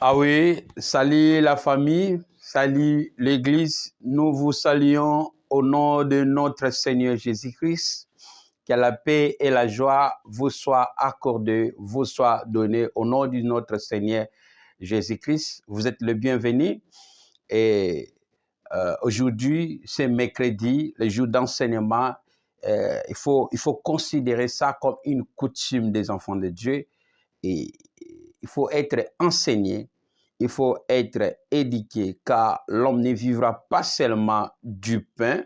Ah oui, salut la famille, salut l'Église. Nous vous saluons au nom de notre Seigneur Jésus-Christ. Que la paix et la joie vous soient accordées, vous soient données au nom de notre Seigneur Jésus-Christ. Vous êtes le bienvenu. Et aujourd'hui, c'est mercredi, le jour d'enseignement. Il faut considérer ça comme une coutume des enfants de Dieu. Et il faut être enseigné, il faut être éduqué, car l'homme ne vivra pas seulement du pain.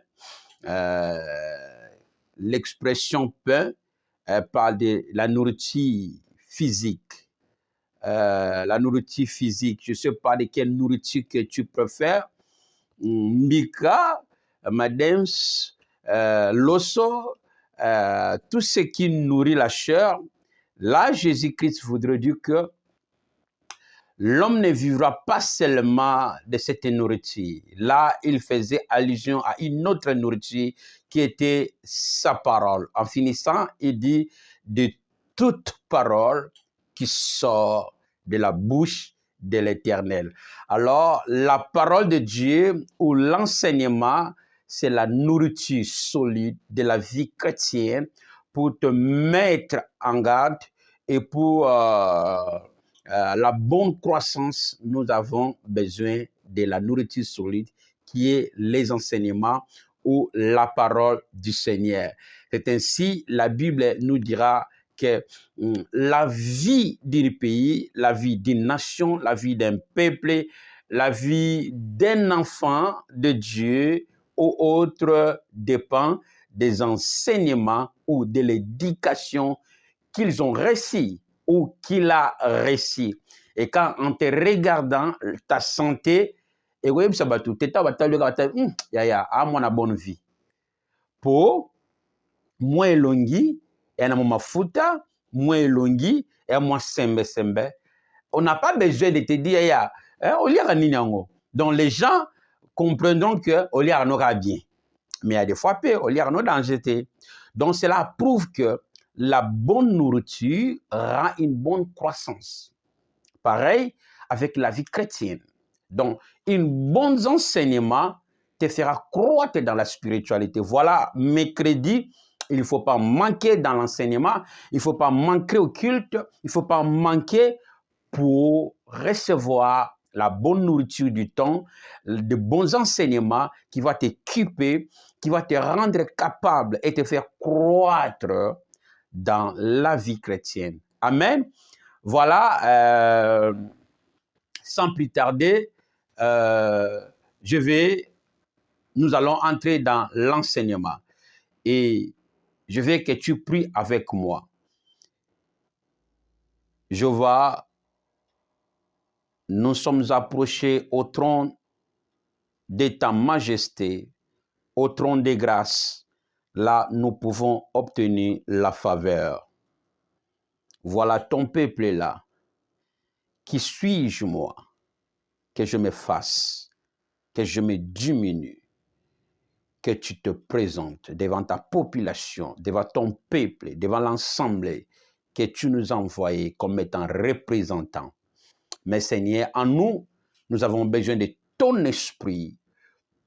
Euh, L'expression pain parle de la nourriture physique. La nourriture physique, je ne sais pas de quelle nourriture que tu préfères. Mika, Madems, l'osso, tout ce qui nourrit la chair. Là, Jésus-Christ voudrait dire que l'homme ne vivra pas seulement de cette nourriture. Là, il faisait allusion à une autre nourriture qui était sa parole. En finissant, il dit de toute parole qui sort de la bouche de l'Éternel. Alors, la parole de Dieu ou l'enseignement, c'est la nourriture solide de la vie chrétienne pour te mettre en garde et pour la bonne croissance. Nous avons besoin de la nourriture solide qui est les enseignements ou la parole du Seigneur. C'est ainsi, la Bible nous dira que la vie d'un pays, la vie d'une nation, la vie d'un peuple, la vie d'un enfant de Dieu ou autre dépend des enseignements ou de l'éducation qu'ils ont reçu ou qu'il a reçu. Et quand en te regardant, ta santé, et oui, ça va tout, à mon bonne vie. Pour moi, longi, et na mafuta, moi longi, et moi sembe. On n'a pas besoin de te dire, donc les gens comprendront que on aura bien. Mais il y a des fois, on y a un danger. Donc cela prouve que la bonne nourriture rend une bonne croissance. Pareil avec la vie chrétienne. Donc, un bon enseignement te fera croître dans la spiritualité. Voilà, mercredi, il ne faut pas manquer dans l'enseignement, il ne faut pas manquer au culte, il ne faut pas manquer pour recevoir la bonne nourriture du temps, de bons enseignements qui vont t'équiper, qui vont te rendre capable et te faire croître dans la vie chrétienne. Amen. Voilà, sans plus tarder, nous allons entrer dans l'enseignement. Et je veux que tu pries avec moi. Jéhovah, nous sommes approchés au trône de ta majesté, au trône des grâces. Là, nous pouvons obtenir la faveur. Voilà ton peuple est là. Qui suis-je moi? Que je me fasse, que je me diminue, que tu te présentes devant ta population, devant ton peuple, devant l'ensemble que tu nous as envoyé comme étant représentants. Mais Seigneur, en nous, nous avons besoin de ton esprit,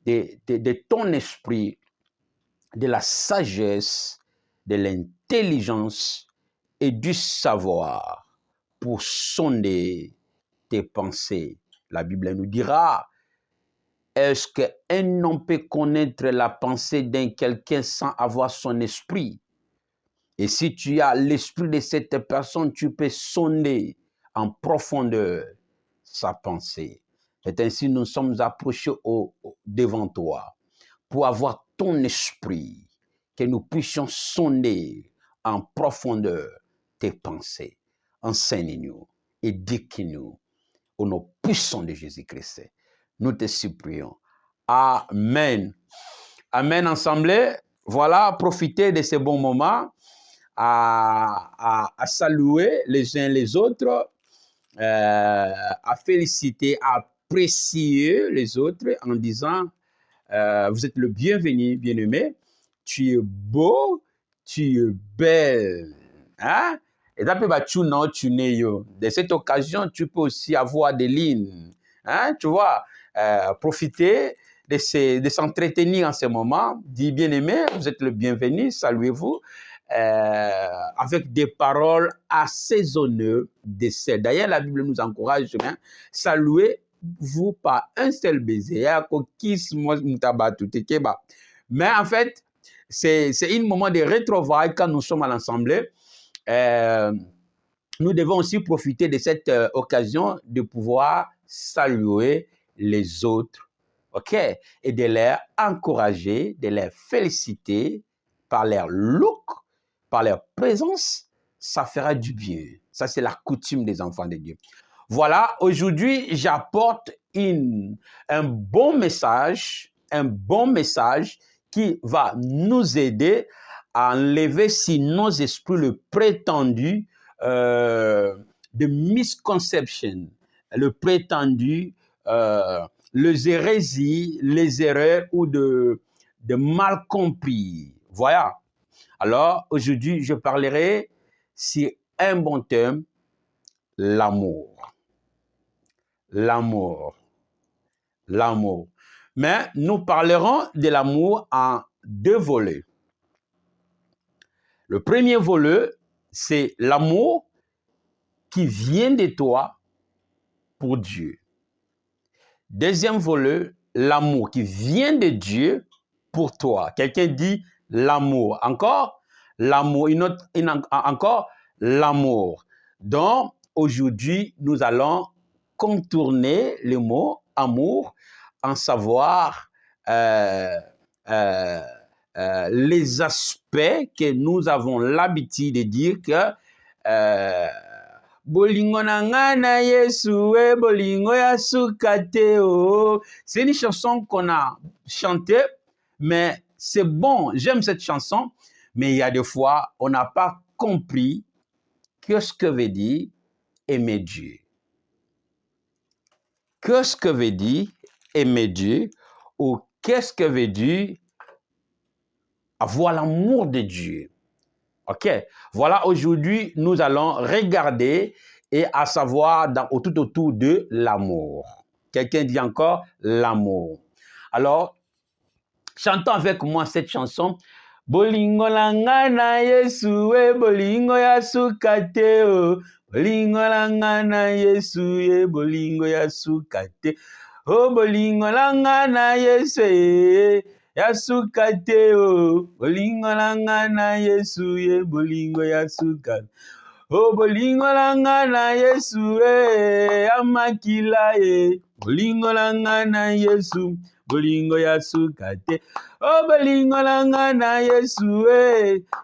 de ton esprit, de la sagesse, de l'intelligence et du savoir pour sonder tes pensées. La Bible nous dira, est-ce qu'un homme peut connaître la pensée d'un quelqu'un sans avoir son esprit? Et si tu as l'esprit de cette personne, tu peux sonder en profondeur sa pensée. C'est ainsi que nous sommes approchés devant toi pour avoir ton esprit, que nous puissions sonder en profondeur tes pensées. Enseigne-nous, éduque-nous au nom puissant de Jésus-Christ. Nous te supplions. Amen. Amen, ensemble. Voilà, profitez de ces bons moments à saluer les uns les autres, à féliciter, à apprécier les autres en disant vous êtes le bienvenu, bien-aimé. Tu es beau, tu es belle. Hein? Et ça peut de cette occasion, tu peux aussi avoir des lignes. Hein, tu vois, profiter de s'entretenir en ce moment. Dis bien-aimé, vous êtes le bienvenu, saluez-vous. Avec des paroles assaisonnées d'essai. D'ailleurs, la Bible nous encourage, hein, saluez-vous par un seul baiser. Mais en fait, c'est un moment de retrouvailles quand nous sommes à l'Assemblée. Nous devons aussi profiter de cette occasion de pouvoir saluer les autres, ok? Et de les encourager, de les féliciter par leur look, par leur présence. Ça fera du bien. Ça, c'est la coutume des enfants de Dieu. Voilà, aujourd'hui, j'apporte un bon message qui va nous aider à enlever sur nos esprits le prétendu de misconception, le prétendu, les hérésies, les erreurs ou de mal compris. Voilà. Alors, aujourd'hui, je parlerai sur un bon thème, l'amour. L'amour. L'amour. Mais nous parlerons de l'amour en deux volets. Le premier volet, c'est l'amour qui vient de toi pour Dieu. Deuxième volet, l'amour qui vient de Dieu pour toi. Quelqu'un dit l'amour. Encore l'amour. Encore l'amour. Donc, aujourd'hui, nous allons contourner le mot amour en savoir les aspects que nous avons l'habitude de dire que bolingo na nga na Yesu bolingo ya sukate o. C'est une chanson qu'on a chantée, mais c'est bon, j'aime cette chanson, mais il y a des fois, on n'a pas compris qu'est-ce que veut dire aimer Dieu. Qu'est-ce que veut dire aimer Dieu ou qu'est-ce que veut dire avoir l'amour de Dieu. Ok, voilà, aujourd'hui, nous allons regarder et à savoir tout autour de l'amour. Quelqu'un dit encore l'amour. Alors, chantons avec moi cette chanson. Bolingo langa na Yesu bolingo ya sukate o. Bolingo langa na Yesu bolingo ya sukate. Oh bolingo langa na Yesu yasukate o. Bolingo langa na Yesu bolingo yasukate. Oh bolingo langa na Yesu amakila bolingo langa na Yesu bolingo yasukate. Oh bolingo langa na Yesu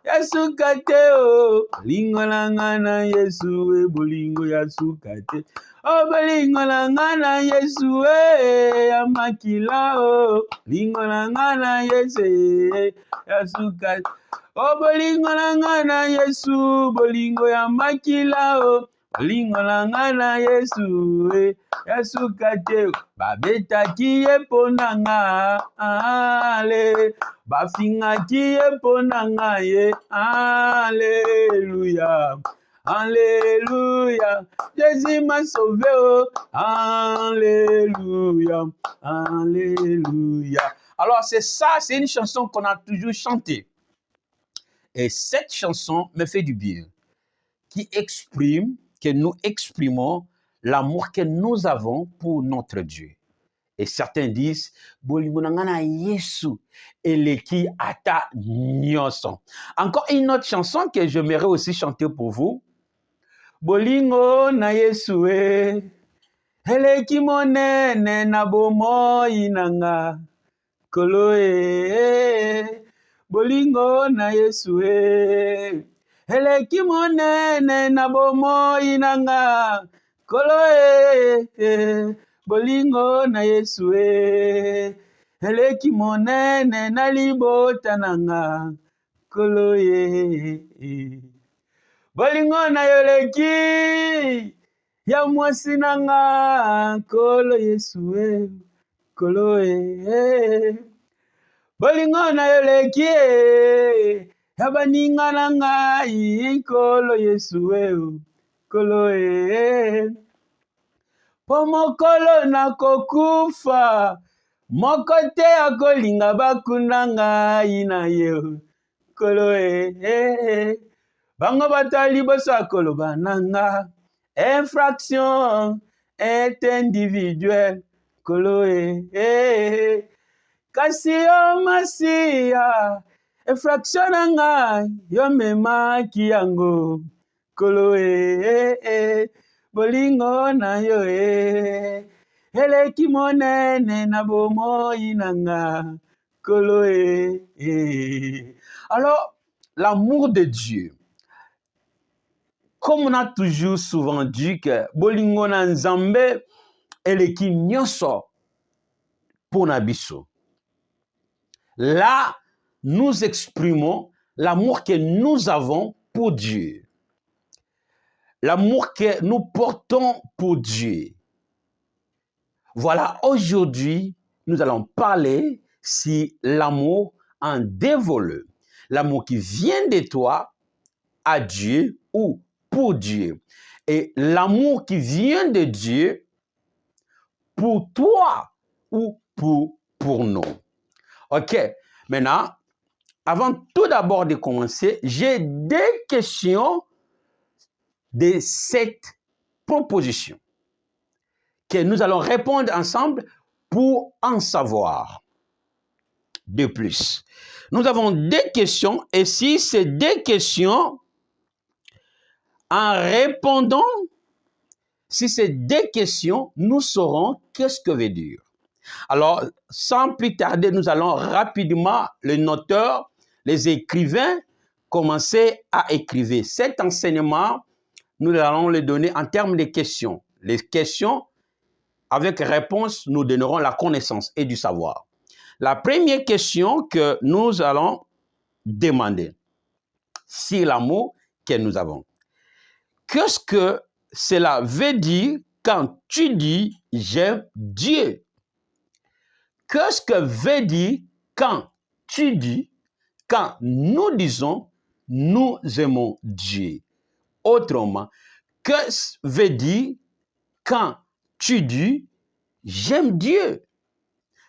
yasukate o. Bolingo langa na Yesu bolingo yasukate. Oh bolingo langa na Yesu amakila o. Bolingo langa na Yesu yasukate. Oh bolingo langa na Yesu bolingo ya makila o. Bolingo langa na Yesu yasukate. Babetaki ye ponanga ale. Bafingaki ye ponanga ye. Alléluia. Alléluia. Jésus m'a sauvé. Oh. Alléluia. Alléluia. Alors c'est ça, c'est une chanson qu'on a toujours chantée. Et cette chanson me fait du bien, qui exprime, que nous exprimons l'amour que nous avons pour notre Dieu. Et certains disent, Bolimunangana Yesu, eleki ata nyonso. Encore une autre chanson que j'aimerais aussi chanter pour vous. Bolingo na Yesu eleki monene na bomoi nanga koloe. Bolingo na Yesu eleki monene na bomoi nanga koloe. Bolingo na Yesu eleki monene na libota nanga koloe. Bolingo na yoleki ya mwasi nanga kolo Yesu koloe. Bolingo na yoleki ya baninga na ngai nkolo Yesu nkolo po mokolo nakokufa moko te akolinga bakunda ngai na ye nkolo bango bato ya liboso akoloba nanga infraction est individuelle nkolo kasi yo masiya infraction na ngai yo memaki yango nkolo bolingo na yo eleki monene na bomoi na nga nkolo Alors, l'amour de Dieu, comme on a toujours souvent dit que bolingo na nzambe eleki nyonso pona biso. Là, nous exprimons l'amour que nous avons pour Dieu. L'amour que nous portons pour Dieu. Voilà, aujourd'hui, nous allons parler sur l'amour en dévolu. L'amour qui vient de toi à Dieu ou pour Dieu. Et l'amour qui vient de Dieu pour toi ou pour nous. Ok, maintenant, avant tout d'abord de commencer, j'ai des questions de cette proposition que nous allons répondre ensemble pour en savoir de plus. Nous avons des questions et si c'est des questions, en répondant, si c'est des questions, nous saurons qu'est-ce que veut dire. Alors, sans plus tarder, nous allons rapidement, les noteurs, les écrivains, commencer à écrire. Cet enseignement, nous allons le donner en termes de questions. Les questions, avec réponse, nous donnerons la connaissance et du savoir. La première question que nous allons demander, c'est l'amour que nous avons. Qu'est-ce que cela veut dire quand tu dis « j'aime Dieu » ? Qu'est-ce que veut dire quand tu dis, quand nous disons « nous aimons Dieu » ? Autrement, qu'est-ce que veut dire quand tu dis « j'aime Dieu » ?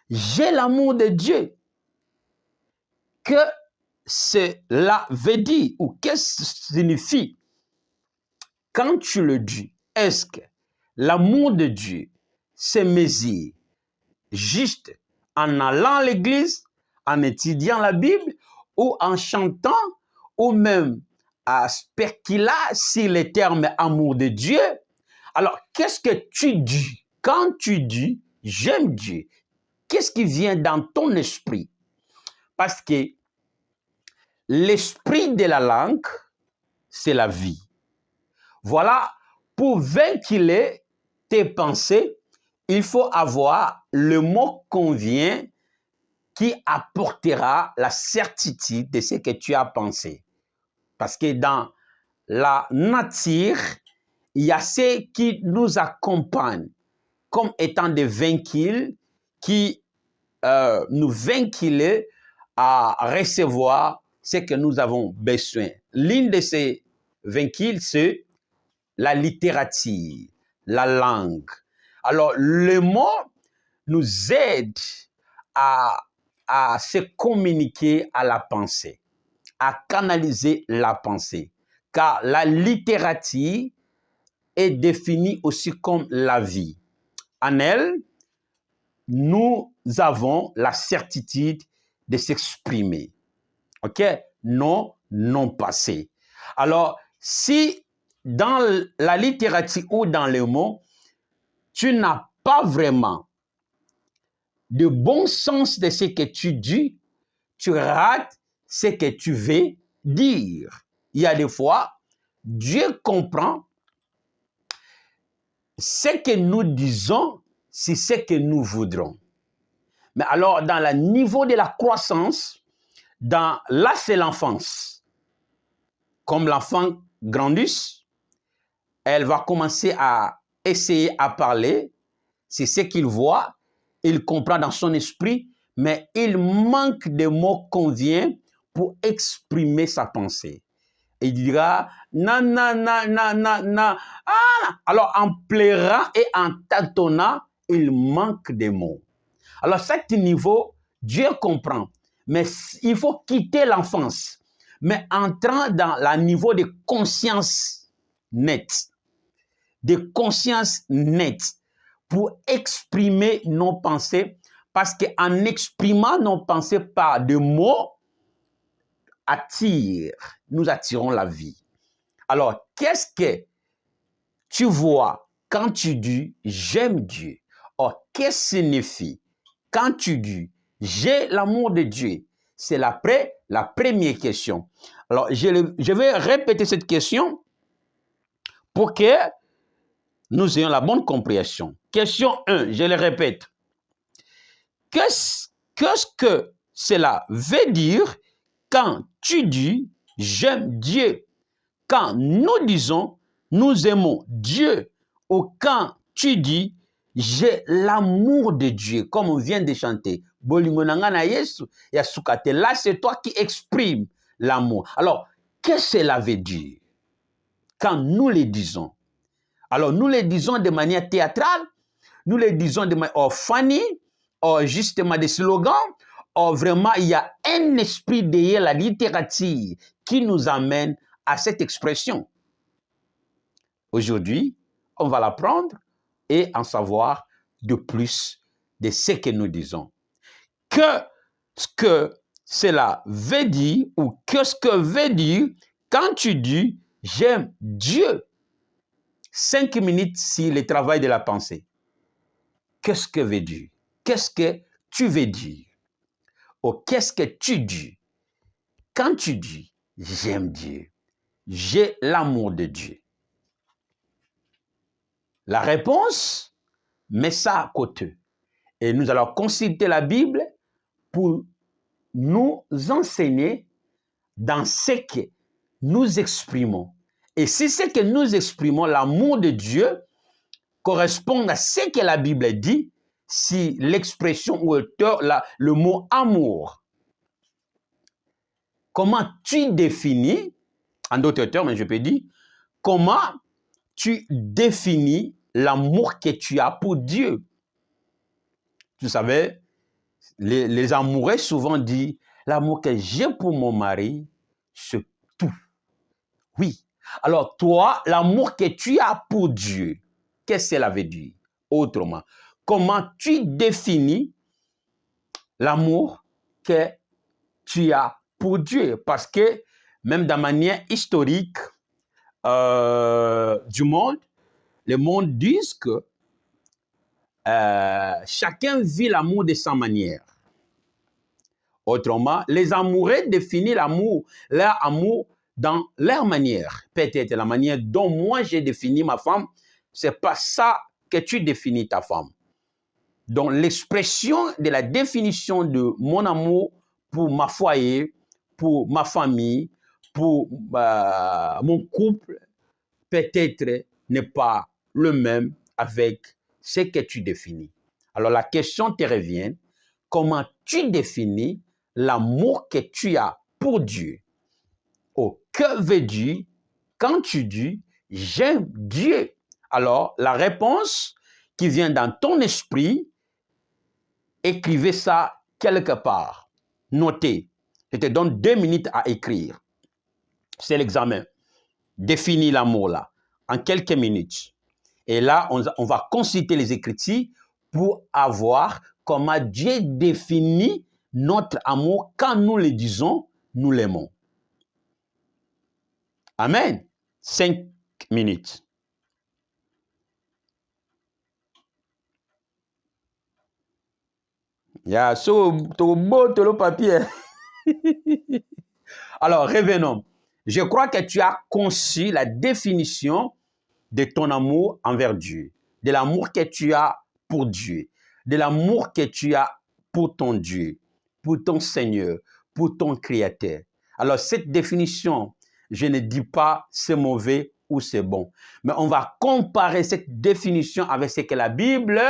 J'ai l'amour de Dieu. Que cela veut dire ou qu'est-ce que ça signifie quand tu le dis? Est-ce que l'amour de Dieu se mesure juste en allant à l'église, en étudiant la Bible ou en chantant ou même à spéculer sur les termes amour de Dieu? Alors, qu'est-ce que tu dis quand tu dis j'aime Dieu? Qu'est-ce qui vient dans ton esprit? Parce que l'esprit de la langue, c'est la vie. Voilà, pour véhiculer tes pensées, il faut avoir le mot convient qui apportera la certitude de ce que tu as pensé. Parce que dans la nature, il y a ceux qui nous accompagnent comme étant des véhicules qui nous véhiculent à recevoir ce que nous avons besoin. L'une de ces véhicules, c'est la littérature, la langue. Alors, le mot nous aide à se communiquer à la pensée, à canaliser la pensée. Car la littérature est définie aussi comme la vie. En elle, nous avons la certitude de s'exprimer. OK? Non, non passé. Alors, si dans la littérature ou dans les mots, tu n'as pas vraiment de bon sens de ce que tu dis, tu rates ce que tu veux dire. Il y a des fois, Dieu comprend ce que nous disons, c'est ce que nous voudrons. Mais alors, dans le niveau de la croissance, là, c'est l'enfance. Comme l'enfant grandit, elle va commencer à essayer à parler. C'est ce qu'il voit, il comprend dans son esprit, mais il manque de mots conviens pour exprimer sa pensée. Et il dira, non, non, non, non, non, non. Ah! Alors, en pleurant et en tâtonnant, il manque des mots. Alors, cet niveau, Dieu comprend. Mais il faut quitter l'enfance. Mais entrant dans le niveau de conscience nette. De conscience nette. Pour exprimer nos pensées. Parce qu'en exprimant nos pensées par des mots, nous attirons la vie. Alors, qu'est-ce que tu vois quand tu dis « j'aime Dieu » ? Or, qu'est-ce que signifie quand tu dis « j'ai l'amour de Dieu » ? C'est la première question. Alors, je vais répéter cette question pour que nous ayons la bonne compréhension. Question 1, je le répète. Qu'est-ce que cela veut dire quand tu dis « j'aime Dieu » ? Quand nous disons « nous aimons Dieu » ou quand tu dis « j'ai l'amour de Dieu » comme on vient de chanter. Là, c'est toi qui exprimes l'amour. Alors, qu'est-ce que cela veut dire quand nous le disons? Alors, nous le disons de manière théâtrale, nous le disons de manière funny, justement des slogans, vraiment, il y a un esprit derrière la littérature qui nous amène à cette expression. Aujourd'hui, on va l'apprendre et en savoir de plus de ce que nous disons. Qu'est-ce que cela veut dire ou qu'est-ce que veut dire quand tu dis « j'aime Dieu » ? 5 minutes sur le travail de la pensée. Qu'est-ce que veut dire? Qu'est-ce que tu veux dire? Ou qu'est-ce que tu dis? Quand tu dis « j'aime Dieu », j'ai l'amour de Dieu. La réponse, mets ça à côté. Et nous allons consulter la Bible pour nous enseigner dans ce que nous exprimons. Et si ce que nous exprimons, l'amour de Dieu, correspond à ce que la Bible dit, si l'expression ou le mot amour, comment tu définis, en d'autres termes, je peux dire, comment tu définis l'amour que tu as pour Dieu? Vous savez, les amoureux souvent disent, l'amour que j'ai pour mon mari, c'est tout. Oui. Alors toi, l'amour que tu as pour Dieu, qu'est-ce que cela veut dire? Autrement, comment tu définis l'amour que tu as pour Dieu? Parce que même de manière historique du monde, le monde dit que chacun vit l'amour de sa manière. Autrement, les amoureux définissent leur amour dans leur manière. Peut-être la manière dont moi j'ai défini ma femme, c'est pas ça que tu définis ta femme. Donc l'expression de la définition de mon amour pour ma foyer, pour ma famille, pour mon couple, peut-être n'est pas le même avec ce que tu définis. Alors la question te revient, comment tu définis l'amour que tu as pour Dieu? Oh, que veut dire quand tu dis « j'aime Dieu » ? Alors la réponse qui vient dans ton esprit, écrivez ça quelque part. Notez. Je te donne 2 minutes à écrire. C'est l'examen. Définis l'amour là, en quelques minutes. Et là, on va consulter les Écritures pour avoir comment Dieu définit notre amour. Quand nous le disons, nous l'aimons. Amen. 5 minutes. Ya, so, to beau, to le papier. Alors, revenons. Je crois que tu as conçu la définition de ton amour envers Dieu, de l'amour que tu as pour Dieu, de l'amour que tu as pour ton Dieu, pour ton Seigneur, pour ton Créateur. Alors, cette définition, je ne dis pas c'est mauvais ou c'est bon, mais on va comparer cette définition avec ce que la Bible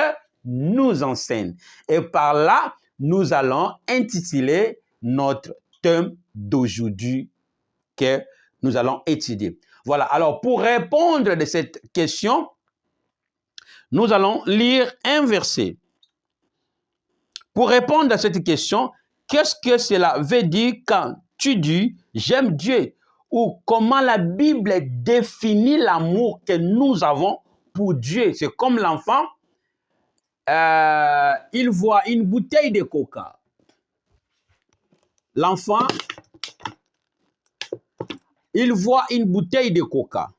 nous enseigne. Et par là, nous allons intituler notre thème d'aujourd'hui que nous allons étudier. Voilà, alors pour répondre à cette question, nous allons lire un verset. Pour répondre à cette question, qu'est-ce que cela veut dire quand tu dis « j'aime Dieu » ou comment la Bible définit l'amour que nous avons pour Dieu. C'est comme l'enfant, il voit une bouteille de coca. L'enfant, il voit une bouteille de coca.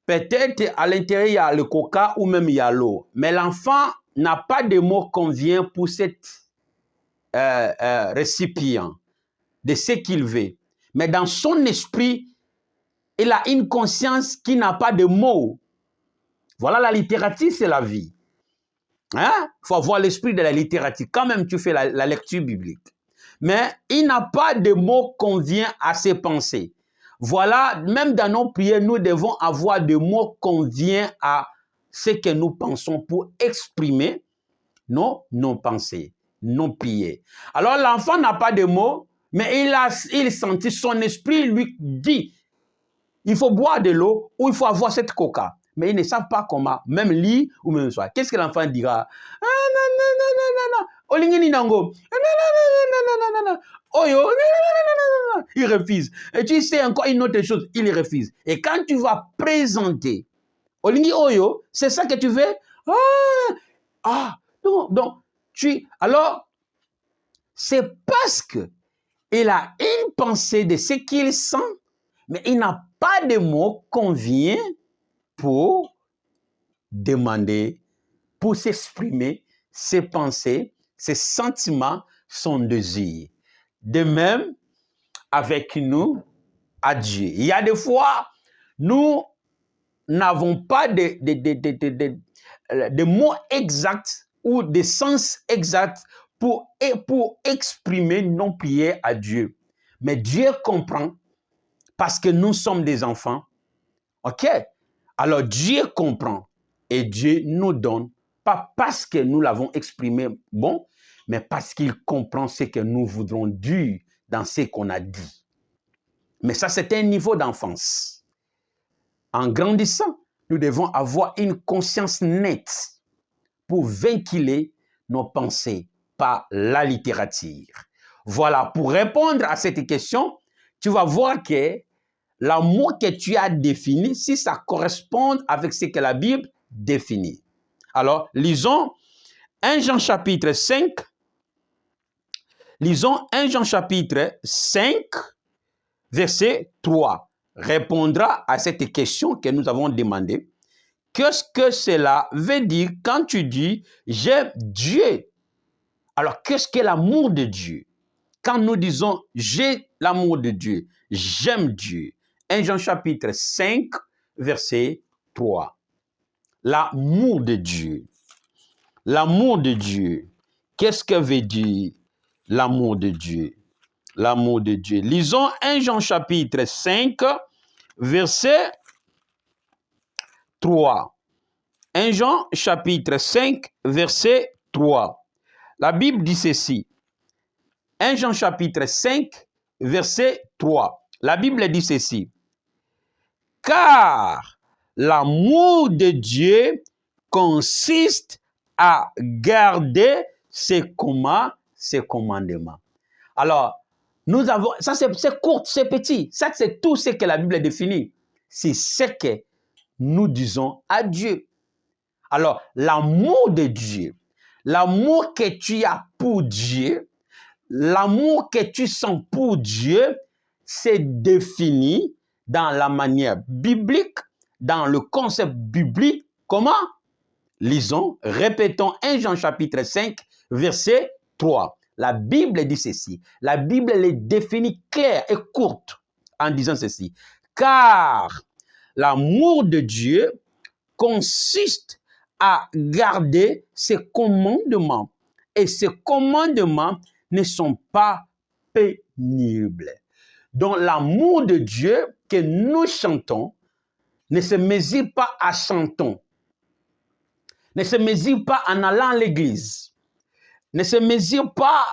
Peut-être à l'intérieur, il y a le coca ou même il y a l'eau. Mais l'enfant n'a pas de mots convient pour cet récipient de ce qu'il veut. Mais dans son esprit, il a une conscience qui n'a pas de mots. Voilà, la littérature, c'est la vie. Hein? Il faut avoir l'esprit de la littérature. Quand même, tu fais la lecture biblique. Mais il n'a pas de mots convient à ses pensées. Voilà, même dans nos prières, nous devons avoir des mots convient à ce que nous pensons pour exprimer nos pensées, nos prières. Alors, l'enfant n'a pas de mots, mais il sentit, son esprit lui dit, il faut boire de l'eau ou il faut avoir cette coca. Mais ils ne savent pas comment, même lire ou même soit. Qu'est-ce que l'enfant dira? Ah, non, non, non, non, non, non. Olingini nango. Non, non, non, non, non, non, non. Oyo. Non, non, non, non, non. Il refuse. Et tu sais encore une autre chose, il refuse. Et quand tu vas présenter Olingi Oyo, c'est ça que tu veux? Donc, alors, c'est parce que il a une pensée de ce qu'il sent, mais il n'a pas de mots convient pour demander, pour s'exprimer ses pensées, ses sentiments, son désir. De même, avec nous, à Dieu. Il y a des fois, nous n'avons pas de mots exacts ou de sens exacts pour exprimer nos prières à Dieu. Mais Dieu comprend parce que nous sommes des enfants. OK? Alors Dieu comprend et Dieu nous donne, pas parce que nous l'avons exprimé bon, mais parce qu'il comprend ce que nous voudrons dire dans ce qu'on a dit. Mais ça, c'est un niveau d'enfance. En grandissant, nous devons avoir une conscience nette pour véhiculer nos pensées par la littérature. Voilà, pour répondre à cette question, tu vas voir que l'amour que tu as défini, si ça correspond avec ce que la Bible définit. Alors, lisons 1 Jean chapitre 5. Lisons 1 Jean chapitre 5, verset 3. Répondra à cette question que nous avons demandée. Qu'est-ce que cela veut dire quand tu dis « j'aime Dieu » ? Alors, qu'est-ce que l'amour de Dieu? Quand nous disons « j'ai l'amour de Dieu »,« j'aime Dieu », 1 Jean chapitre 5, verset 3. L'amour de Dieu. L'amour de Dieu. Qu'est-ce que veut dire l'amour de Dieu? L'amour de Dieu. Lisons 1 Jean chapitre 5, verset 3. 1 Jean chapitre 5, verset 3. La Bible dit ceci. 1 Jean chapitre 5, verset 3. La Bible dit ceci. Car l'amour de Dieu consiste à garder ses commandements. Alors, nous avons, ça c'est court, c'est petit. Ça c'est tout ce que la Bible définit. C'est ce que nous disons à Dieu. Alors, l'amour de Dieu, l'amour que tu as pour Dieu, l'amour que tu sens pour Dieu, c'est défini dans la manière biblique, dans le concept biblique. Comment? Lisons, répétons 1 Jean chapitre 5, verset 3. La Bible dit ceci. La Bible les définit claire et courte en disant ceci. Car l'amour de Dieu consiste à garder ses commandements. Et ces commandements ne sont pas pénibles. Donc l'amour de Dieu que nous chantons ne se mesure pas à chanter, ne se mesure pas en allant à l'église, ne se mesure pas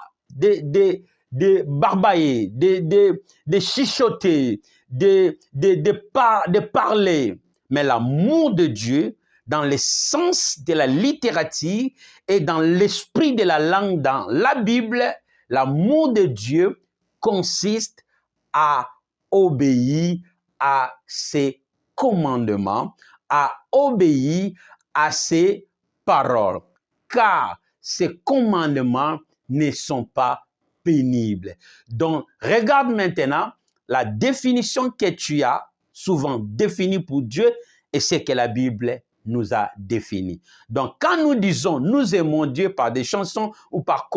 de barbailler, de chichoter, de parler. Mais l'amour de Dieu, dans le sens de la littérature et dans l'esprit de la langue dans la Bible, l'amour de Dieu consiste à obéir à ses commandements, à obéir à ses paroles, car ces commandements ne sont pas pénibles. Donc, regarde maintenant la définition que tu as souvent définie pour Dieu et ce que la Bible nous a défini. Donc, quand nous disons nous aimons Dieu par des chansons ou par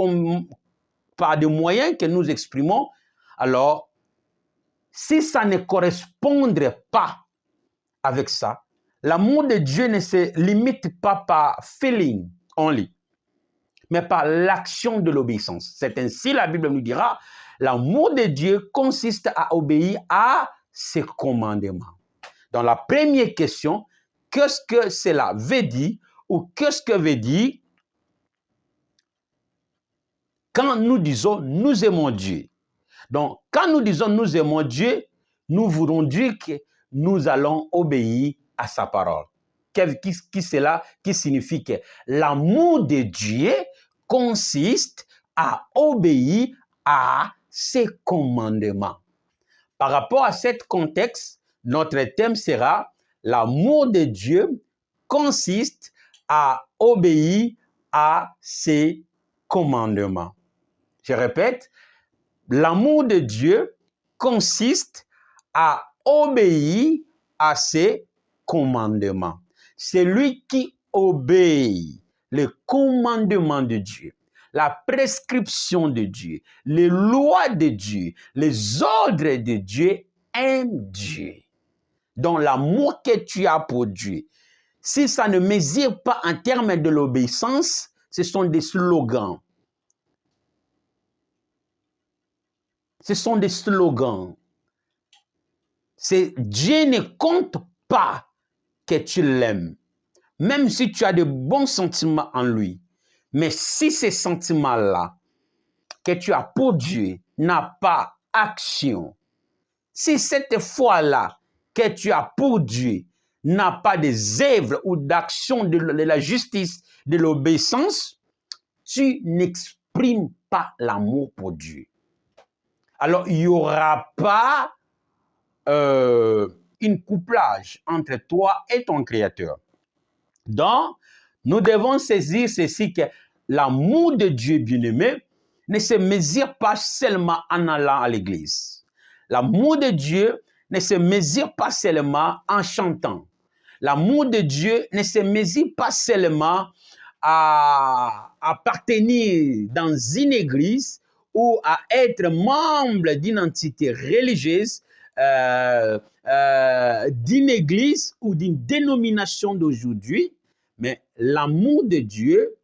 des moyens que nous exprimons, alors, si ça ne correspondrait pas avec ça, l'amour de Dieu ne se limite pas par feeling only, mais par l'action de l'obéissance. C'est ainsi la Bible nous dira, l'amour de Dieu consiste à obéir à ses commandements. Dans la première question, qu'est-ce que cela veut dire ou qu'est-ce que veut dire quand nous disons nous aimons Dieu? Donc, quand nous disons nous aimons Dieu, nous voulons dire que nous allons obéir à sa parole. Qui signifie que l'amour de Dieu consiste à obéir à ses commandements. Par rapport à ce contexte, notre thème sera l'amour de Dieu consiste à obéir à ses commandements. Je répète, l'amour de Dieu consiste à obéir à ses commandements. C'est lui qui obéit les commandements de Dieu, la prescription de Dieu, les lois de Dieu, les ordres de Dieu, aime Dieu. Donc l'amour que tu as pour Dieu, si ça ne mesure pas en termes de l'obéissance, ce sont des slogans. Ce sont des slogans. Dieu ne compte pas que tu l'aimes, même si tu as de bons sentiments en lui. Mais si ces sentiments-là que tu as pour Dieu n'a pas action, si cette foi-là que tu as pour Dieu n'a pas des œuvres ou d'actions de la justice, de l'obéissance, tu n'exprimes pas l'amour pour Dieu. Alors, il n'y aura pas une couplage entre toi et ton Créateur. Donc, nous devons saisir ceci que l'amour de Dieu bien-aimé ne se mesure pas seulement en allant à l'église. L'amour de Dieu ne se mesure pas seulement en chantant. L'amour de Dieu ne se mesure pas seulement à appartenir dans une église ou à être membre d'une entité religieuse, d'une église ou d'une dénomination d'aujourd'hui, mais l'amour de Dieu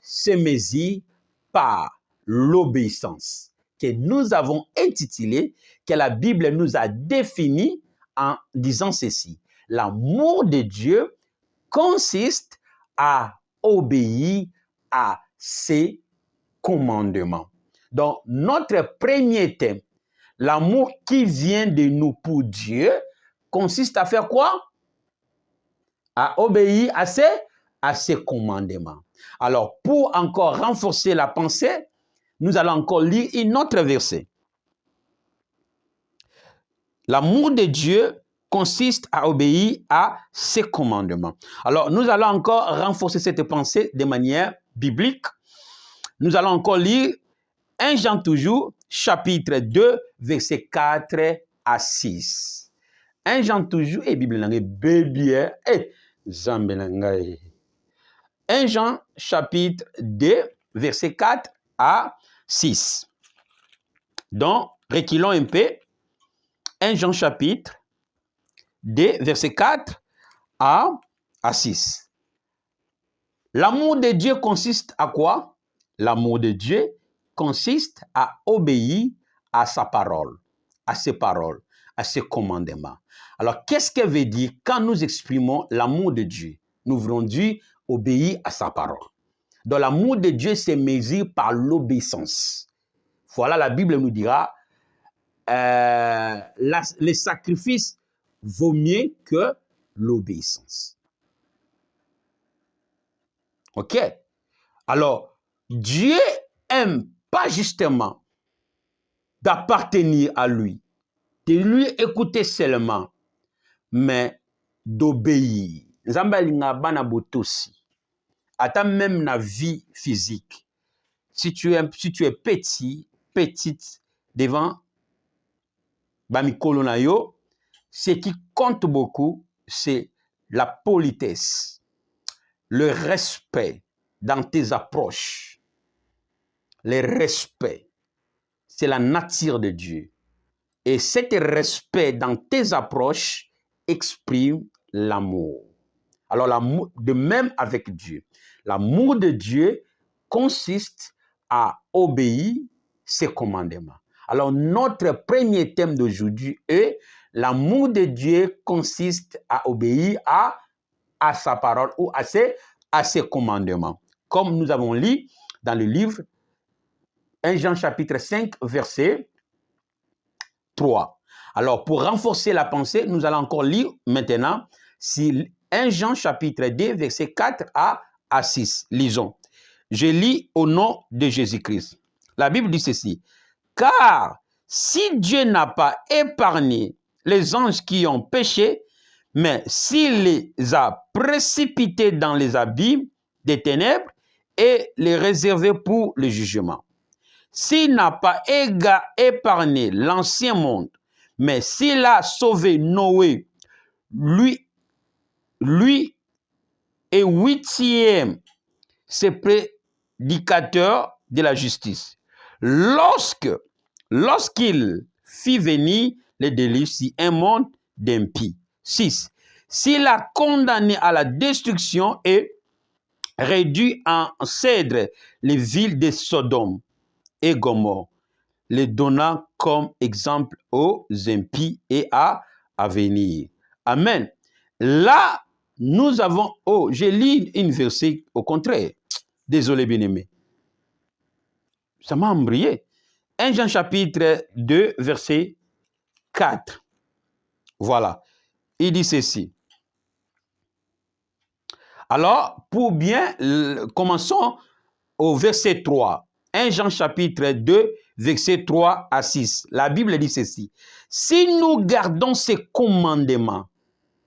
se mesure par l'obéissance que nous avons intitulée, que la Bible nous a définie en disant ceci. L'amour de Dieu consiste à obéir à ses commandements. Donc, notre premier thème, l'amour qui vient de nous pour Dieu, consiste à faire quoi? À obéir à ses commandements. Alors, pour encore renforcer la pensée, nous allons encore lire un autre verset. L'amour de Dieu consiste à obéir à ses commandements. Alors, nous allons encore renforcer cette pensée de manière biblique. Nous allons encore lire 1 Jean toujours, chapitre 2, versets 4 à 6. 1 Jean toujours, et Bible nangue bébé, et Zambe nangue. 1 Jean chapitre 2, versets 4 à 6. Donc, reculons un peu. 1 Jean chapitre 2, versets 4 à 6. L'amour de Dieu consiste à quoi? L'amour de Dieu consiste à obéir à sa parole, à ses paroles, à ses commandements. Alors, qu'est-ce que veut dire quand nous exprimons l'amour de Dieu? Nous voulons dire obéir à sa parole. Donc, l'amour de Dieu se mesure par l'obéissance. Voilà, la Bible nous dira, les sacrifices vaut mieux que l'obéissance. OK? Alors, Dieu aime pas justement d'appartenir à lui, de lui écouter seulement, mais d'obéir. Nzambe alinga bana botosi. Attends, même na vie physique. Si tu es petit, petite, devant Bamikolo na yo, ce qui compte beaucoup, c'est la politesse, le respect dans tes approches. Le respect, c'est la nature de Dieu. Et cet respect dans tes approches exprime l'amour. Alors, l'amour, de même avec Dieu. L'amour de Dieu consiste à obéir ses commandements. Alors, notre premier thème d'aujourd'hui est l'amour de Dieu consiste à obéir à sa parole ou à ses commandements. Comme nous avons lu dans le livre 1 Jean chapitre 5, verset 3. Alors, pour renforcer la pensée, nous allons encore lire maintenant 1 Jean chapitre 2, verset 4 à 6. Lisons. Je lis au nom de Jésus-Christ. La Bible dit ceci. Car si Dieu n'a pas épargné les anges qui ont péché, mais s'il les a précipités dans les abîmes des ténèbres et les réservé pour le jugement, s'il n'a pas épargné l'ancien monde, mais s'il a sauvé Noé, lui est huitième, c'est prédicateur de la justice. Lorsqu'il fit venir les délices sur un monde d'impies. 6. S'il a condamné à la destruction et réduit en cèdre les villes de Sodome et Gomorrhe, les donnant comme exemple aux impies et à venir. Amen. Là, nous avons... Oh, j'ai lu une verset au contraire. Désolé, bien-aimé. Ça m'a embrouillé. 1 Jean chapitre 2, verset 4. Voilà. Il dit ceci. Alors, pour bien, commençons au verset 3. 1 Jean chapitre 2, verset 3 à 6. La Bible dit ceci. Si nous gardons ses commandements,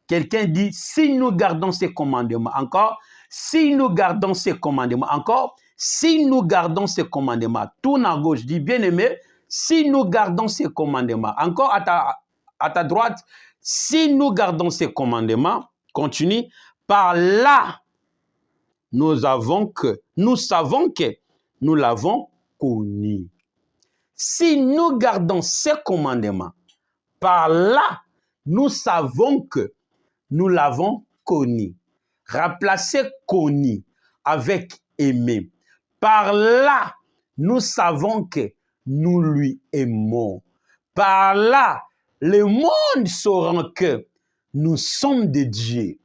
quelqu'un dit, si nous gardons ses commandements, encore, si nous gardons ses commandements, encore, si nous gardons ses commandements, tourne à gauche, dit bien-aimé, si nous gardons ses commandements, encore à ta droite, si nous gardons ses commandements, continue, par là, nous savons que nous l'avons connu. Si nous gardons ses commandements, par là, nous savons que nous l'avons connu. Remplacez connu avec aimé. Par là, nous savons que nous lui aimons. Par là, le monde saura que nous sommes de Dieu.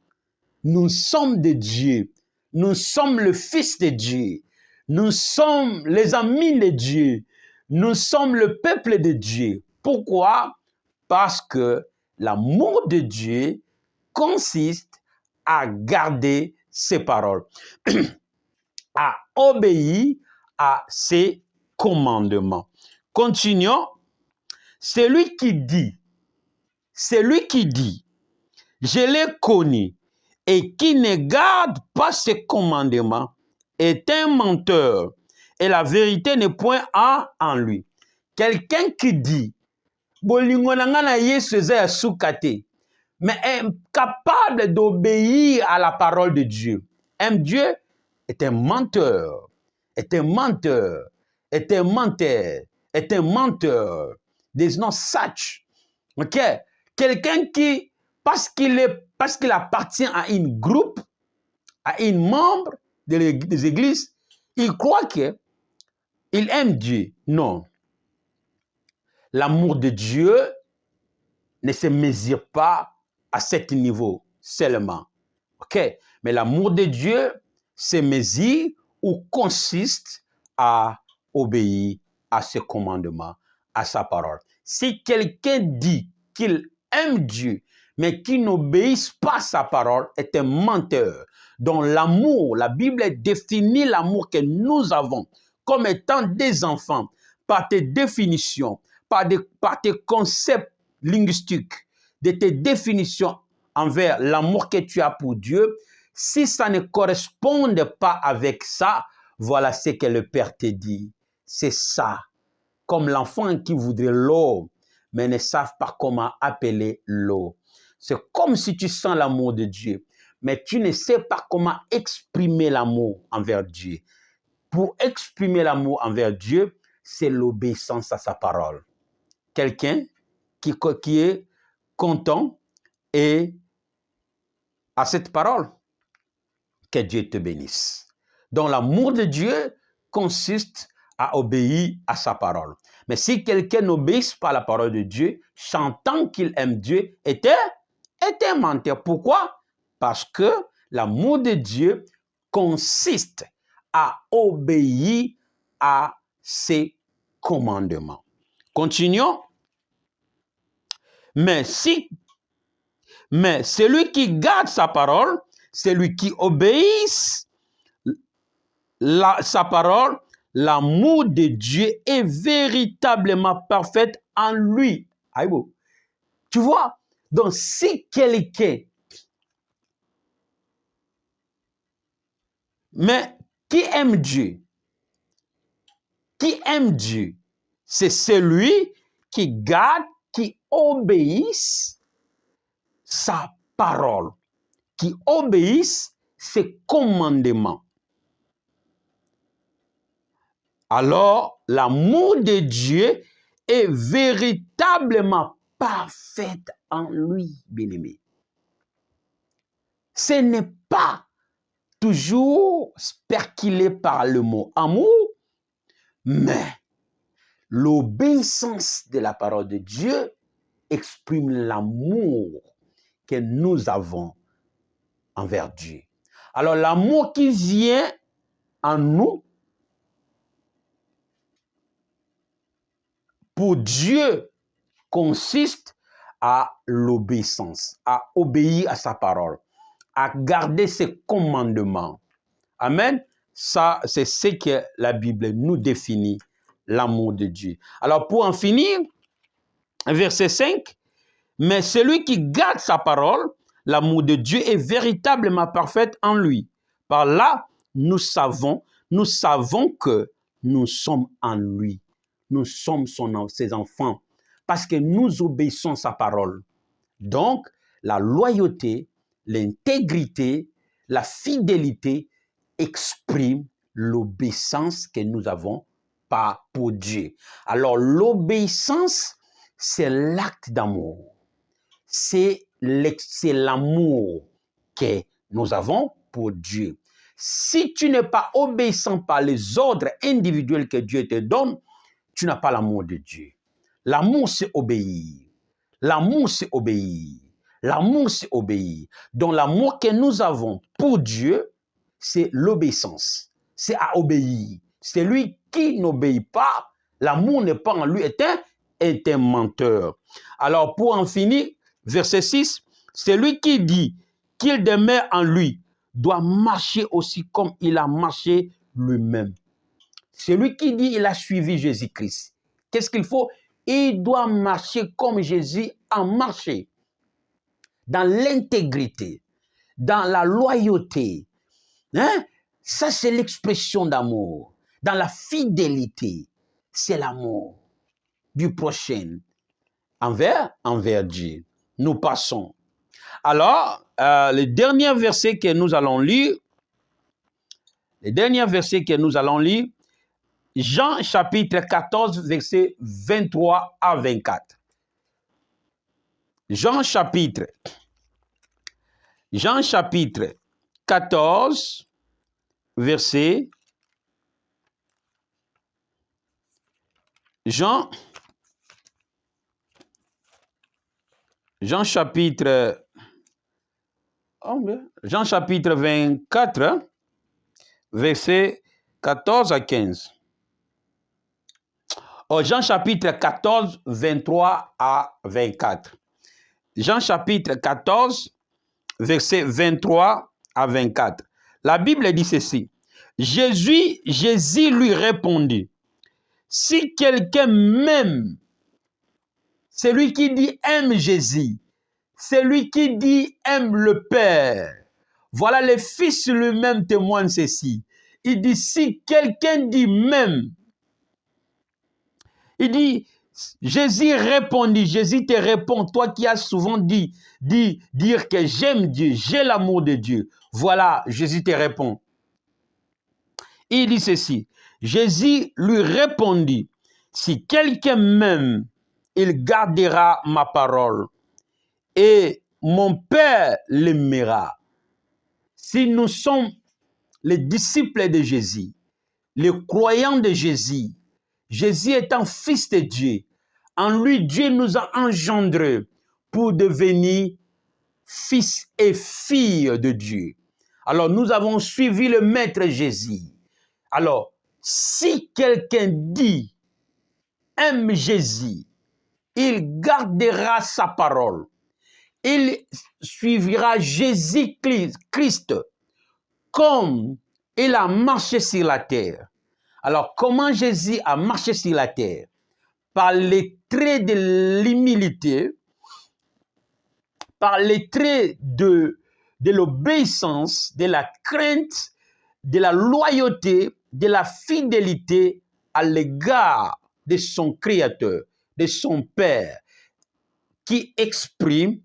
Nous sommes de Dieu. Nous sommes le Fils de Dieu. Nous sommes les amis de Dieu. Nous sommes le peuple de Dieu. Pourquoi? Parce que l'amour de Dieu consiste à garder ses paroles, à obéir à ses commandements. Continuons. Celui qui dit, je l'ai connu, et qui ne garde pas ses commandements est un menteur, et la vérité n'est point en lui. Quelqu'un qui dit, bolingo na nga na Yesu eza ya suka te, mais incapable d'obéir à la parole de Dieu. Un Dieu est un menteur, est un menteur, est un menteur, est un menteur. There's no such. Ok? Quelqu'un qui, parce qu'il appartient à une groupe, à une membre des églises, il croit qu'il aime Dieu. Non. L'amour de Dieu ne se mesure pas à cet niveau seulement. OK? Mais l'amour de Dieu se mesure ou consiste à obéir à ses commandements, à sa parole. Si quelqu'un dit qu'il aime Dieu, mais qui n'obéisse pas à sa parole, est un menteur. Dont l'amour, la Bible définit l'amour que nous avons comme étant des enfants par tes définitions, par tes concepts linguistiques, de tes définitions envers l'amour que tu as pour Dieu. Si ça ne correspond pas avec ça, voilà ce que le Père te dit. C'est ça. Comme l'enfant qui voudrait l'eau, mais ne savent pas comment appeler l'eau. C'est comme si tu sens l'amour de Dieu, mais tu ne sais pas comment exprimer l'amour envers Dieu. Pour exprimer l'amour envers Dieu, c'est l'obéissance à sa parole. Quelqu'un qui est content et à cette parole, que Dieu te bénisse. Donc l'amour de Dieu consiste à obéir à sa parole. Mais si quelqu'un n'obéit pas à la parole de Dieu, chantant qu'il aime Dieu, est un menteur. Pourquoi? Parce que l'amour de Dieu consiste à obéir à ses commandements. Continuons. Mais celui qui garde sa parole, celui qui obéit sa parole, l'amour de Dieu est véritablement parfait en lui. Aïe-bo. Tu vois? Donc, si quelqu'un, mais qui aime Dieu, c'est celui qui garde, qui obéit sa parole, qui obéit ses commandements. Alors, l'amour de Dieu est véritablement parfait en lui, bien-aimé. Ce n'est pas toujours perquilé par le mot amour, mais l'obéissance de la parole de Dieu exprime l'amour que nous avons envers Dieu. Alors, l'amour qui vient en nous pour Dieu consiste à l'obéissance, à obéir à sa parole, à garder ses commandements. Amen. Ça, c'est ce que la Bible nous définit, l'amour de Dieu. Alors, pour en finir, verset 5, mais celui qui garde sa parole, l'amour de Dieu est véritablement parfait en lui. Par là, nous savons que nous sommes en lui. Nous sommes ses enfants parce que nous obéissons sa parole. Donc, la loyauté, l'intégrité, la fidélité expriment l'obéissance que nous avons pour Dieu. Alors, l'obéissance, c'est l'acte d'amour. C'est l'amour que nous avons pour Dieu. Si tu n'es pas obéissant par les ordres individuels que Dieu te donne, tu n'as pas l'amour de Dieu. L'amour, c'est obéir. L'amour, c'est obéir. L'amour, c'est obéir. Donc, l'amour que nous avons pour Dieu, c'est l'obéissance. C'est à obéir. C'est lui qui n'obéit pas. L'amour n'est pas en lui, est un menteur. Alors, pour en finir, verset 6, celui qui dit qu'il demeure en lui doit marcher aussi comme il a marché lui-même. Celui qui dit qu'il a suivi Jésus-Christ, qu'est-ce qu'il faut? Il doit marcher comme Jésus a marché, dans l'intégrité, dans la loyauté. Hein? Ça, c'est l'expression d'amour. Dans la fidélité, c'est l'amour du prochain envers Dieu. Nous passons. Alors, le dernier verset que nous allons lire, Jean chapitre 14, versets 23 à 24. Jean chapitre 14, verset Jean chapitre 24, verset 14 à 15. Jean chapitre 14, 23 à 24. Jean chapitre 14, verset 23 à 24. La Bible dit ceci. Jésus lui répondit, si quelqu'un m'aime, celui qui dit aime Jésus, celui qui dit aime le Père. Voilà, le Fils lui-même témoigne ceci. Il dit, si quelqu'un dit même, il dit, Jésus répondit, Jésus te répond, toi qui as souvent dire que j'aime Dieu, j'ai l'amour de Dieu. Voilà, Jésus te répond. Il dit ceci, Jésus lui répondit, si quelqu'un m'aime, il gardera ma parole et mon Père l'aimera. Si nous sommes les disciples de Jésus, les croyants de Jésus, Jésus étant fils de Dieu, en lui Dieu nous a engendrés pour devenir fils et filles de Dieu. Alors nous avons suivi le Maître Jésus. Alors, si quelqu'un dit, aime Jésus, il gardera sa parole. Il suivra Jésus-Christ comme il a marché sur la terre. Alors, comment Jésus a marché sur la terre? Par les traits de l'humilité, par les traits de l'obéissance, de la crainte, de la loyauté, de la fidélité à l'égard de son Créateur, de son Père, qui exprime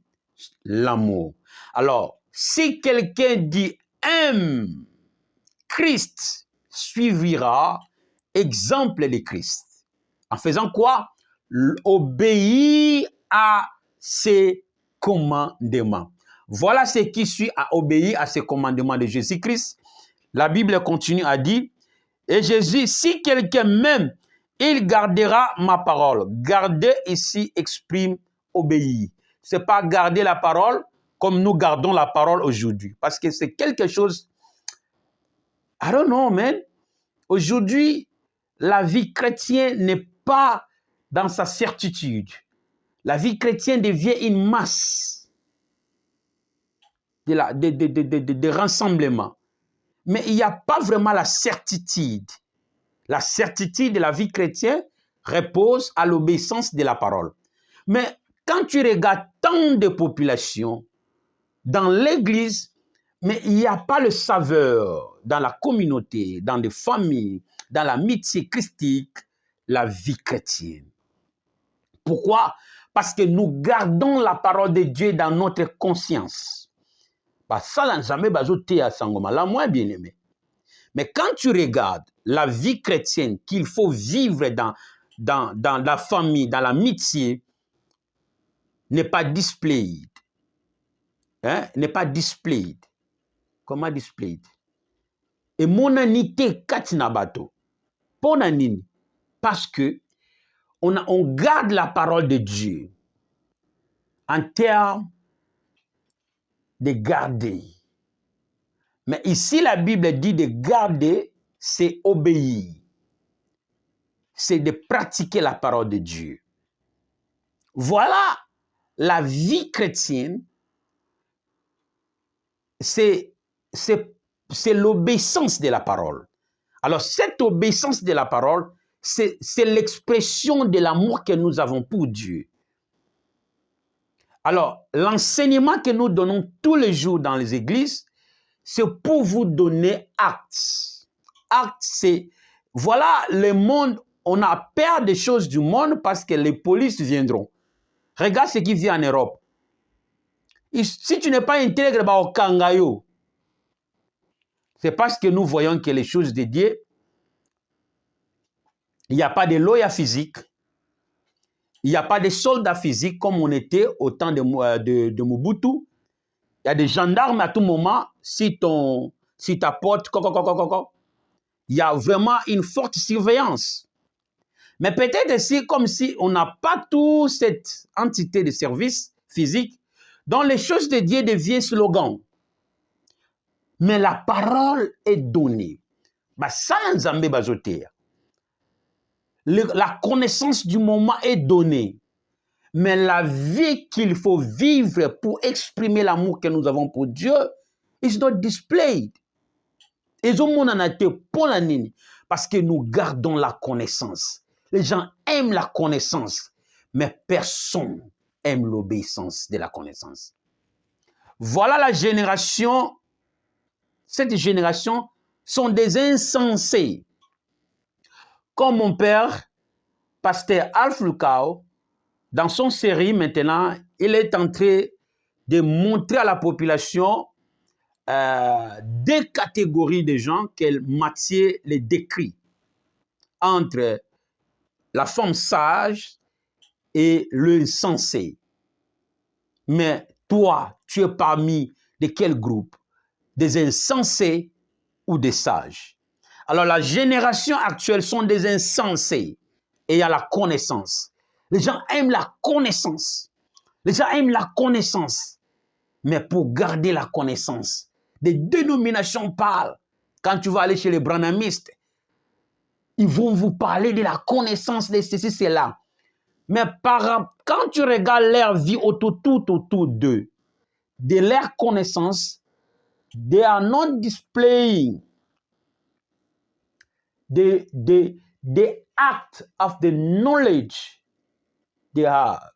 l'amour. Alors, si quelqu'un dit aime Christ, suivra exemple de Christ. En faisant quoi? Obéir à ses commandements. Voilà ce qui suit à obéir à ces commandements de Jésus-Christ. La Bible continue à dire, et Jésus, si quelqu'un m'aime, il gardera ma parole. Garder ici exprime obéir. Ce n'est pas garder la parole comme nous gardons la parole aujourd'hui. Parce que c'est quelque chose, I don't know, man. Aujourd'hui, la vie chrétienne n'est pas dans sa certitude. La vie chrétienne devient une masse de rassemblement. Mais il n'y a pas vraiment la certitude. La certitude de la vie chrétienne repose à l'obéissance de la parole. Mais quand tu regardes tant de populations dans l'église, mais il n'y a pas le saveur dans la communauté, dans les familles, dans l'amitié christique, la vie chrétienne. Pourquoi? Parce que nous gardons la parole de Dieu dans notre conscience. Ça n'a jamais besoin à Sangoma, la moins bien aimé. Mais quand tu regardes la vie chrétienne qu'il faut vivre dans la famille, dans l'amitié, n'est pas displayed. N'est pas displayed. Comment displayed? Et mon anité katinabato. Ponanini. Parce que on garde la parole de Dieu en termes de garder. Mais ici, la Bible dit de garder, c'est obéir. C'est de pratiquer la parole de Dieu. Voilà la vie chrétienne, c'est l'obéissance de la parole. Alors, cette obéissance de la parole, c'est l'expression de l'amour que nous avons pour Dieu. Alors, l'enseignement que nous donnons tous les jours dans les églises, c'est pour vous donner actes. Actes, c'est, voilà, le monde, on a peur des choses du monde parce que les polices viendront. Regarde ce qui vient en Europe. Si tu n'es pas intègre au Kangayo, c'est parce que nous voyons que les choses de Dieu, il n'y a pas de loya physique, il n'y a pas de soldats physiques comme on était au temps de Mobutu. Il y a des gendarmes à tout moment, si ta porte, il y a vraiment une forte surveillance. Mais peut-être aussi comme si on n'a pas toute cette entité de service physique, dont les choses de Dieu deviennent slogan. Mais la parole est donnée. Ça, Nzambe bazotea. la connaissance du moment est donnée. Mais la vie qu'il faut vivre pour exprimer l'amour que nous avons pour Dieu is not displayed. Parce que nous gardons la connaissance. Les gens aiment la connaissance, mais personne aime l'obéissance de la connaissance. Voilà la génération. Cette génération sont des insensés. Comme mon père, pasteur Alf Lukao, dans son série maintenant, il est en train de montrer à la population deux catégories de gens que Matthieu les décrit entre la femme sage et le sensé. Mais toi, tu es parmi de quel groupe? Des insensés ou des sages? Alors la génération actuelle sont des insensés et il y a la connaissance. Les gens aiment la connaissance. Les gens aiment la connaissance. Mais pour garder la connaissance, des dénominations parlent. Quand tu vas aller chez les branhamistes, ils vont vous parler de la connaissance de ceci, cela. Mais quand tu regardes leur vie tout autour d'eux, de leur connaissance, they are not displaying the act of the knowledge they have.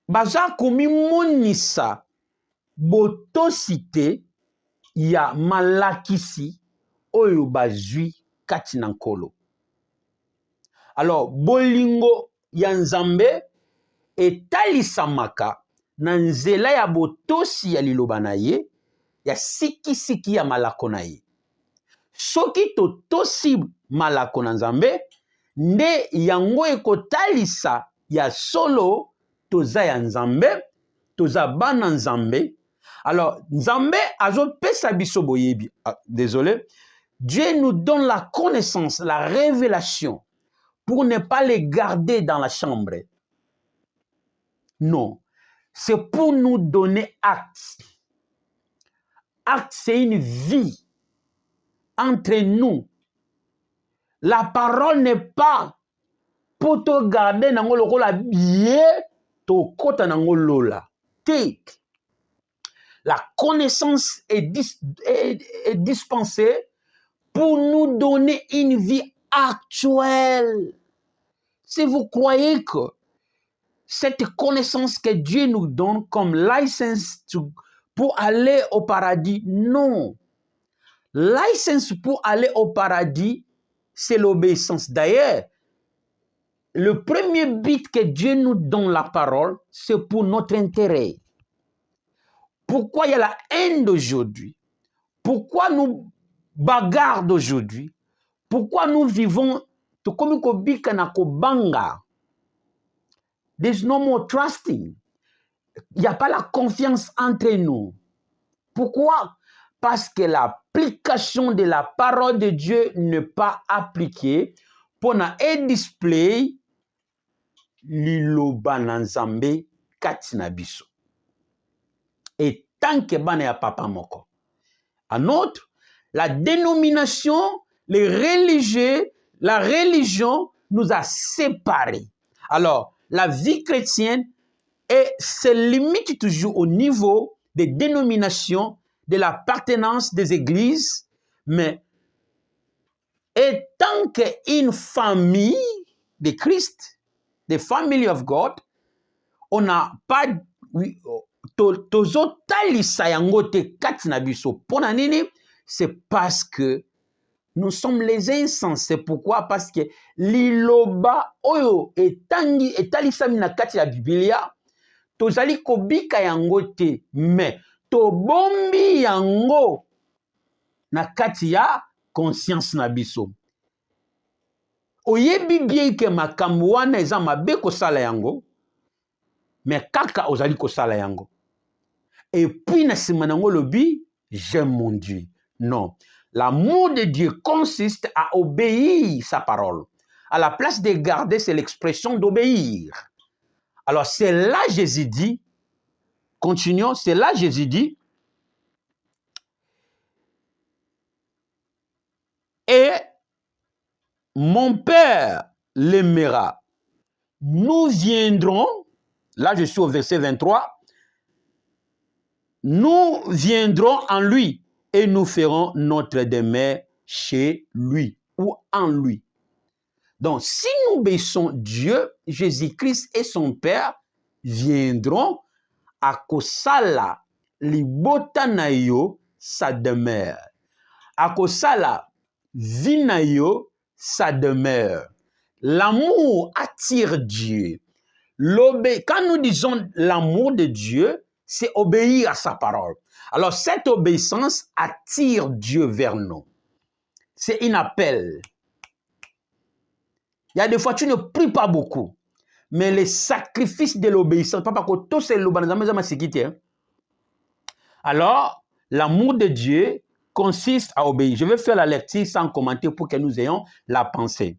Baza komi monisa botosite ya malakisi oyo bazwi kati na nkolo. Alors bolingo ya Nzambe etalisamaka na nzela ya botosi ya liloba na ye, ya sikisiki ya malako na ye. Soki totosi malako na Nzambe, nde yango ekotalisa ya solo toza ya Nzambe, toza bana Nzambe. Alors, Nzambe azopesa biso boyebi. Désolé. Dieu nous donne la connaissance, la révélation, pour ne pas les garder dans la chambre. Non. C'est pour nous donner acte. Acte, c'est une vie entre nous. La parole n'est pas pour te garder dans le billet, to kota nango lola. La connaissance est dispensée pour nous donner une vie actuelle. Si vous croyez que cette connaissance que Dieu nous donne comme licence pour aller au paradis, non. Licence pour aller au paradis, c'est l'obéissance. D'ailleurs, le premier but que Dieu nous donne la parole, c'est pour notre intérêt. Pourquoi il y a la haine d'aujourd'hui? Pourquoi nous bagarrons d'aujourd'hui? Pourquoi nous vivons comme kobika na kobanga? There's no more trusting. Il n'y a pas la confiance entre nous. Pourquoi? Parce que l'application de la parole de Dieu n'est pas appliquée pour na display liloba na Nzambe kati na biso. Et tant que bana ya papa moko. En outre, la dénomination, les religieux, la religion nous a séparés. Alors, la vie chrétienne se limite toujours au niveau des dénominations, de l'appartenance des églises, mais étant qu'une famille de Christ, the family of God, on n'a pas c'est parce que nous sommes les insensés. Pourquoi? Parce que liloba oyo etalisami na kati ya Biblia tozali kobika yango te, mais tobombi yango na kati ya conscience na biso. Oyebi bien ke makambo wana eza mabe kosala yango, mais kaka ozali kosala yango. Et puis na sima nango lobi, j'aime mon Dieu. Non. L'amour de Dieu consiste à obéir sa parole. À la place de garder, c'est l'expression d'obéir. Alors c'est là Jésus dit, continuons, c'est là Jésus dit, et mon Père l'aimera. Nous viendrons, là je suis au verset 23, nous viendrons en lui et nous ferons notre demeure chez lui ou en lui. Donc, si nous obéissons Dieu, Jésus-Christ et son Père viendront à kosala libota na yo sa demeure. À kosala vie na yo sa demeure. L'amour attire Dieu. Quand nous disons l'amour de Dieu, c'est obéir à sa parole. Alors, cette obéissance attire Dieu vers nous. C'est un appel. Il y a des fois, tu ne pries pas beaucoup, mais les sacrifices de l'obéissance, papa, tout c'est le. Alors, l'amour de Dieu consiste à obéir. Je vais faire la lecture sans commenter pour que nous ayons la pensée.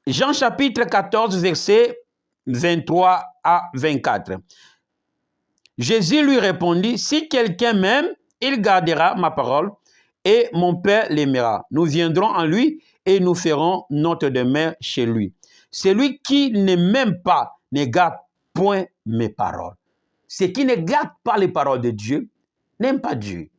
Jean chapitre 14, versets 23 à 24. Jésus lui répondit, si quelqu'un m'aime, il gardera ma parole et mon Père l'aimera. Nous viendrons en lui et nous ferons notre demeure chez lui. Celui qui ne m'aime pas ne garde point mes paroles. Ceux qui ne gardent pas les paroles de Dieu n'aiment pas Dieu.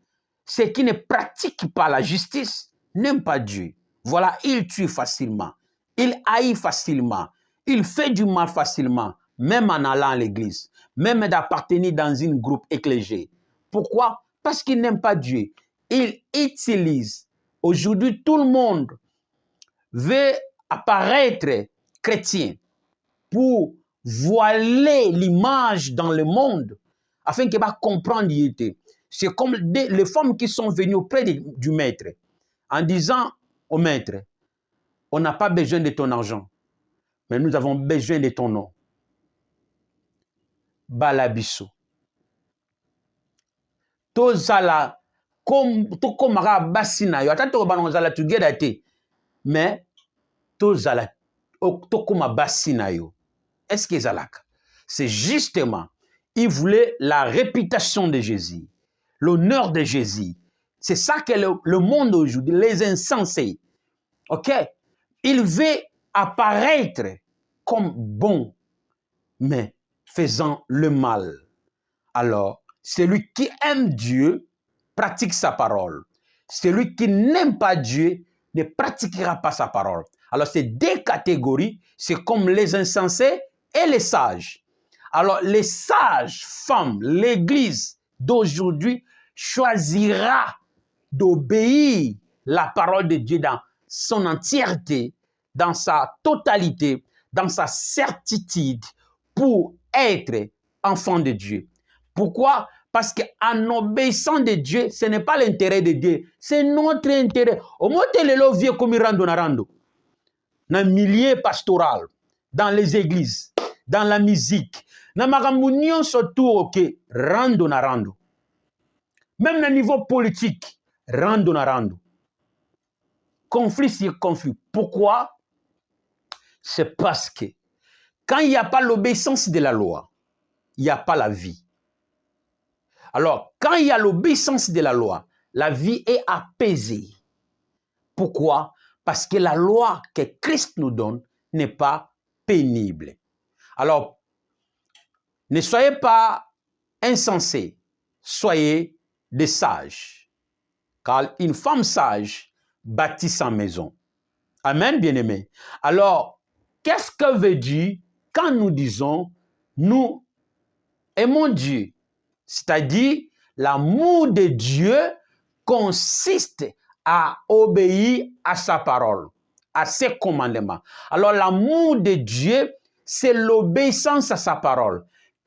Ceux qui ne pratiquent pas la justice n'aiment pas Dieu. Voilà, il tue facilement. Il haït facilement. Il fait du mal facilement, même en allant à l'église, même d'appartenir dans un groupe ecclésié. Pourquoi? Parce qu'il n'aime pas Dieu. Il utilise. Aujourd'hui, tout le monde veut apparaître chrétien pour voiler l'image dans le monde afin qu'il va comprendre l'idée. C'est comme les femmes qui sont venues auprès du maître en disant au maître, on n'a pas besoin de ton argent, mais nous avons besoin de ton nom. Balabiso. Tozala tokomara basina yo ata to banozala together te mais tozala tokoma basina yo. Est-ce que zalaka? C'est justement, il voulait la réputation de Jésus, l'honneur de Jésus. C'est ça que le monde aujourd'hui, les insensés, ok? Il veut apparaître comme bon, mais faisant le mal. Alors, celui qui aime Dieu pratique sa parole. Celui qui n'aime pas Dieu ne pratiquera pas sa parole. Alors, ces deux catégories, c'est comme les insensés et les sages. Alors, les sages femmes, l'Église d'aujourd'hui choisira d'obéir la parole de Dieu dans son entièreté, dans sa totalité, dans sa certitude, pour être enfant de Dieu. Pourquoi? Parce qu'en obéissant de Dieu, ce n'est pas l'intérêt de Dieu, c'est notre intérêt. Au moins, le vieux comme rando na rando. Dans le milieu pastoral, dans les églises, dans la musique, dans la musique, surtout, ok, rando na rando. Même au niveau politique, rando na rando. Conflit sur conflit. Pourquoi? C'est parce que quand il n'y a pas l'obéissance de la loi, il n'y a pas la vie. Alors, quand il y a l'obéissance de la vie est apaisée. Pourquoi? Parce que la loi que Christ nous donne n'est pas pénible. Alors, ne soyez pas insensés, soyez des sages. Car une femme sage bâtit sa maison. Amen, bien-aimés. Alors, qu'est-ce que veut dire quand nous disons nous aimons Dieu? C'est-à-dire, l'amour de Dieu consiste à obéir à sa parole, à ses commandements. Alors, l'amour de Dieu, c'est l'obéissance à sa parole.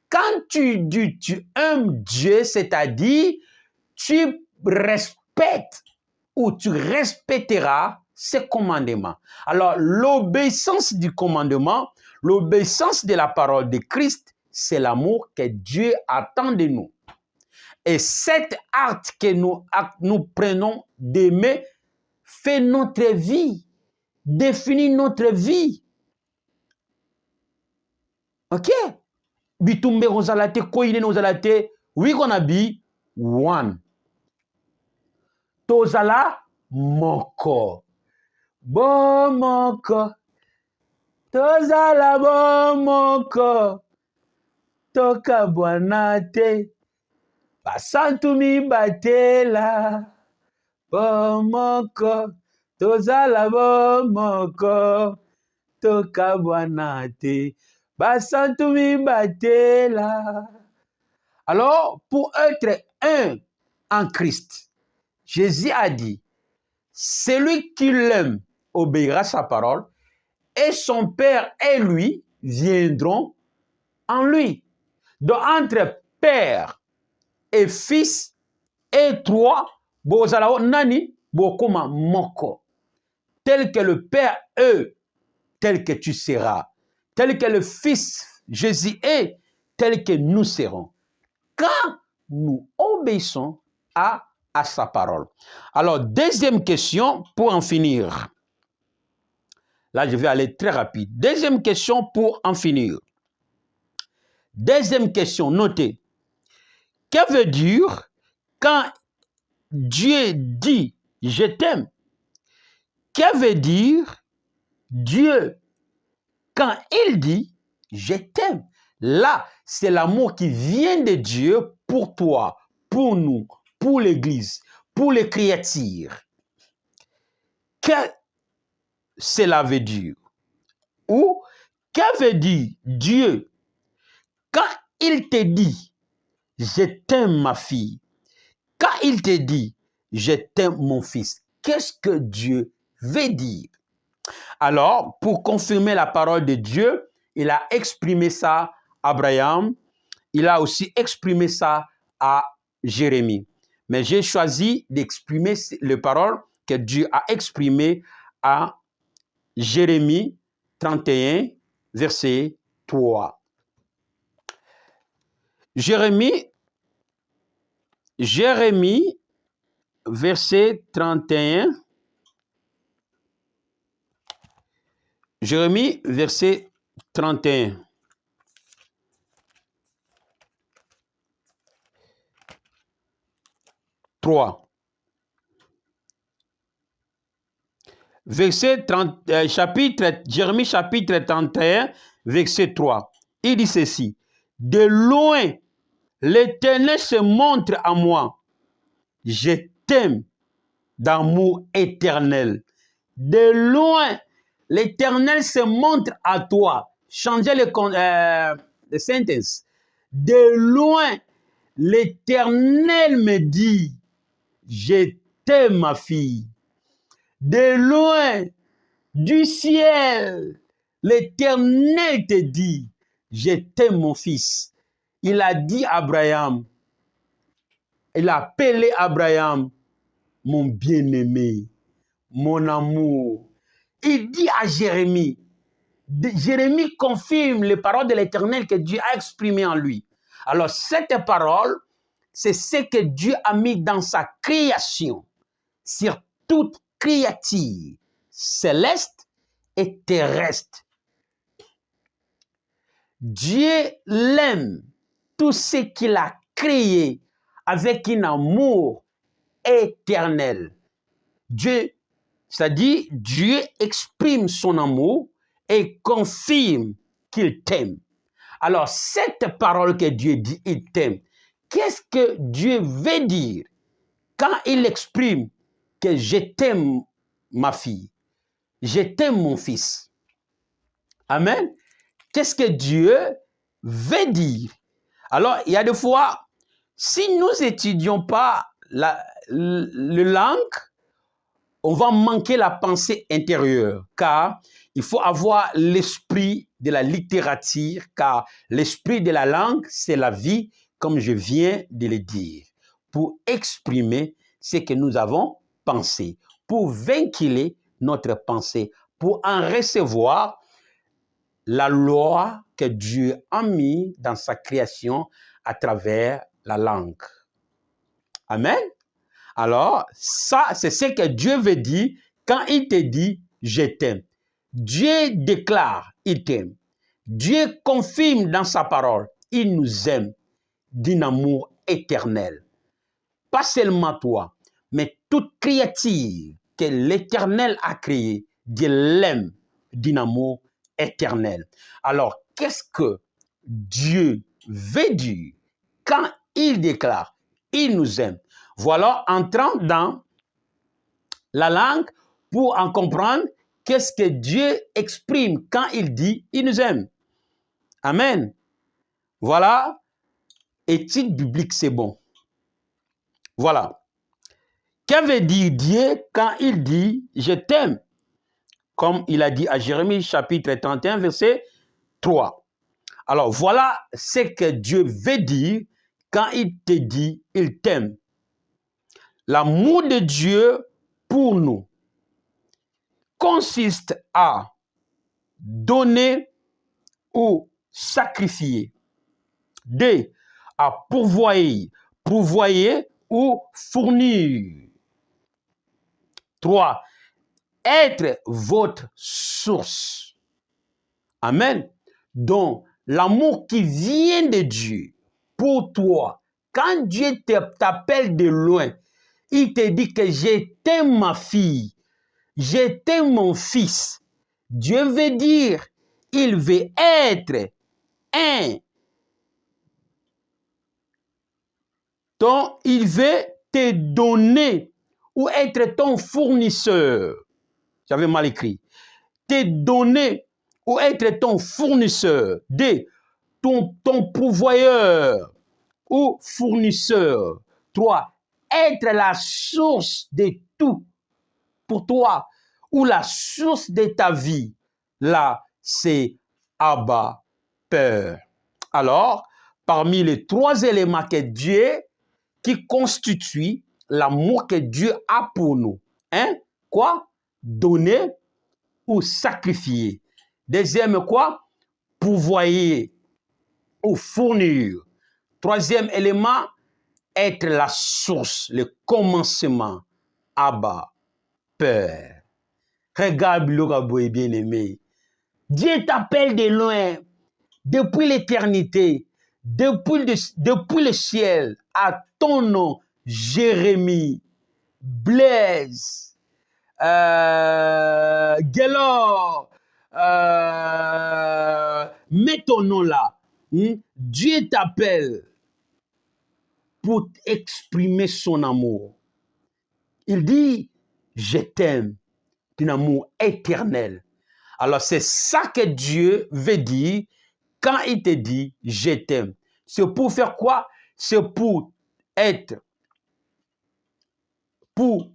Quand tu dis tu aimes Dieu, c'est-à-dire, tu respectes ou tu respecteras ses commandements. Alors, l'obéissance du commandement, l'obéissance de la parole de Christ, c'est l'amour que Dieu attend de nous. Et cet acte que nous prenons d'aimer fait notre vie, définit notre vie. Ok? Bitumbe kozalate, koine kozalate, oui qu'on a dit, one. Tozala, moko. bomoko, tozala bomoko, tokabwana te, basantu mibatela, bomoko, tozala bomoko, tokabwana te, basantu mibatela. Alors, pour être un en Christ, Jésus a dit, celui qui l'aime obéira à sa parole, et son Père et lui viendront en lui. Donc, entre Père et Fils et toi, bozala nani bokoma moko. Tel que le Père est, tel que tu seras. Tel que le Fils Jésus est, tel que nous serons. Quand nous obéissons à sa parole. Alors, deuxième question pour en finir. Là, je vais aller très rapide. Deuxième question pour en finir. Deuxième question, notez. Que veut dire quand Dieu dit « je t'aime » Que veut dire Dieu quand il dit « je t'aime » Là, c'est l'amour qui vient de Dieu pour toi, pour nous, pour l'Église, pour les créatures. Que cela veut dire? Ou que veut dire Dieu quand il te dit « je t'aime ma fille » Quand il te dit « je t'aime mon fils », qu'est-ce que Dieu veut dire? Alors, pour confirmer la parole de Dieu, il a exprimé ça à Abraham, il a aussi exprimé ça à Jérémie. Mais j'ai choisi d'exprimer les paroles que Dieu a exprimées à Jérémie 31, verset 3. Jérémie, verset 31. Jérémie, verset 31. Verset 30, Jérémie chapitre 31, verset 3. Il dit ceci. De loin, l'Éternel se montre à moi. Je t'aime d'amour éternel. De loin, l'Éternel se montre à toi. Changez le sentence. De loin, l'Éternel me dit, je t'aime ma fille. De loin, du ciel, l'Éternel te dit, je t'aime mon fils. Il a dit à Abraham, il a appelé Abraham, mon bien-aimé, mon amour. Il dit à Jérémie, Jérémie confirme les paroles de l'Éternel que Dieu a exprimées en lui. Alors cette parole, c'est ce que Dieu a mis dans sa création, sur toute créature céleste et terrestre. Dieu l'aime, tout ce qu'il a créé avec un amour éternel. Dieu, c'est-à-dire Dieu exprime son amour et confirme qu'il t'aime. Alors, cette parole que Dieu dit, il t'aime, qu'est-ce que Dieu veut dire quand il exprime que je t'aime ma fille, je t'aime mon fils? Amen. Qu'est-ce que Dieu veut dire? Alors, il y a des fois, si nous n'étudions pas la langue, on va manquer la pensée intérieure, car il faut avoir l'esprit de la littérature, car l'esprit de la langue, c'est la vie, comme je viens de le dire, pour exprimer ce que nous avons pensé, pour véhiculer notre pensée, pour en recevoir la loi que Dieu a mis dans sa création à travers la langue. Amen. Alors, ça, c'est ce que Dieu veut dire quand il te dit « je t'aime ». Dieu déclare « il t'aime ». Dieu confirme dans sa parole « il nous aime d'un amour éternel ». Pas seulement toi, mais toute créature que l'Éternel a créée, Dieu l'aime d'un amour éternel. Alors, qu'est-ce que Dieu veut dire quand il déclare « il nous aime ». Voilà, entrant dans la langue pour en comprendre qu'est-ce que Dieu exprime quand il dit « il nous aime ». Amen. Voilà, étude biblique, c'est bon. Voilà. Que veut dire Dieu quand il dit « je t'aime » comme il a dit à Jérémie chapitre 31, verset 3. Alors, voilà ce que Dieu veut dire quand il te dit « il t'aime ». L'amour de Dieu pour nous consiste à donner ou sacrifier. 2. À pourvoyer ou fournir. 3. Être votre source. Amen. Donc, l'amour qui vient de Dieu pour toi, quand Dieu t'appelle de loin, il te dit que je t'aime ma fille, je t'aime mon fils. Dieu veut dire, il veut être un. Donc, il veut te donner ou être ton fournisseur. J'avais mal écrit. Te donner ou être ton fournisseur. Ton pourvoyeur ou fournisseur. 3. Être la source de tout pour toi ou la source de ta vie. Là, c'est Abba, Père. Alors, parmi les 3 éléments que Dieu qui constituent l'amour que Dieu a pour nous. Hein? Quoi? Donner ou sacrifier. Deuxième, quoi? Pourvoyer ou fournir. 3e élément, être la source, le commencement. Abba, Père. Regarde le bien-aimé. Dieu t'appelle de loin, depuis l'éternité, depuis le ciel, à ton nom, Jérémie, Blaise, Gelor, mets ton nom là. Dieu t'appelle pour exprimer son amour. Il dit, je t'aime d'un amour éternel. Alors c'est ça que Dieu veut dire quand il te dit, je t'aime. C'est pour faire quoi? C'est pour être, pour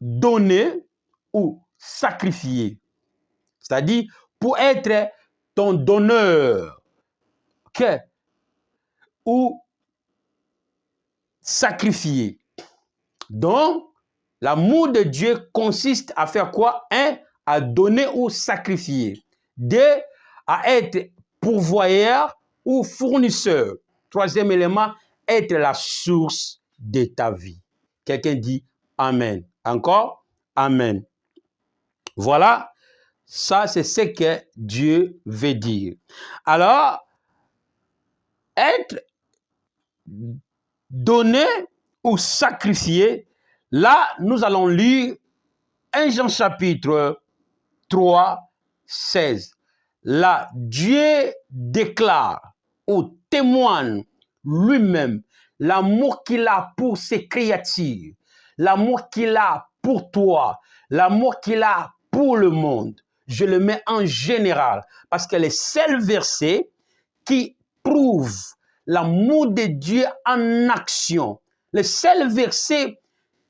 donner ou sacrifier. C'est-à-dire pour être ton donneur. Okay? Ou sacrifier. Donc, l'amour de Dieu consiste à faire quoi? 1. À donner ou sacrifier. 2. À être pourvoyeur ou fournisseur. 3e élément, être la source de ta vie. Quelqu'un dit Amen. Encore? Amen. Voilà, ça c'est ce que Dieu veut dire. Alors, être donné ou sacrifié, là nous allons lire 1 Jean chapitre 3, 16. Là, Dieu déclare ou témoigne lui-même l'amour qu'il a pour ses créatures, l'amour qu'il a pour toi, l'amour qu'il a pour le monde. Je le mets en général parce que les seuls versets qui prouvent l'amour de Dieu en action, les seuls versets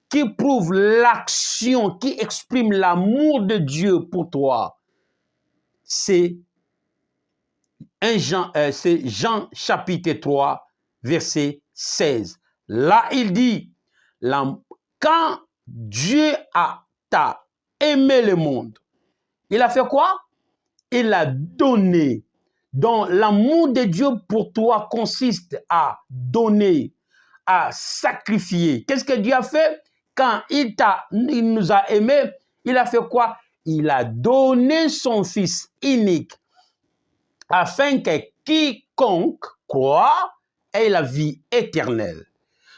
qui prouvent l'action, qui exprime l'amour de Dieu pour toi, c'est Jean chapitre 3, verset 16. Là, il dit, quand Dieu t'a aimé le monde, il a fait quoi? Il a donné. Donc, l'amour de Dieu pour toi consiste à donner, à sacrifier. Qu'est-ce que Dieu a fait? Quand il nous a aimés, il a fait quoi? Il a donné son Fils unique afin que quiconque croit ait la vie éternelle.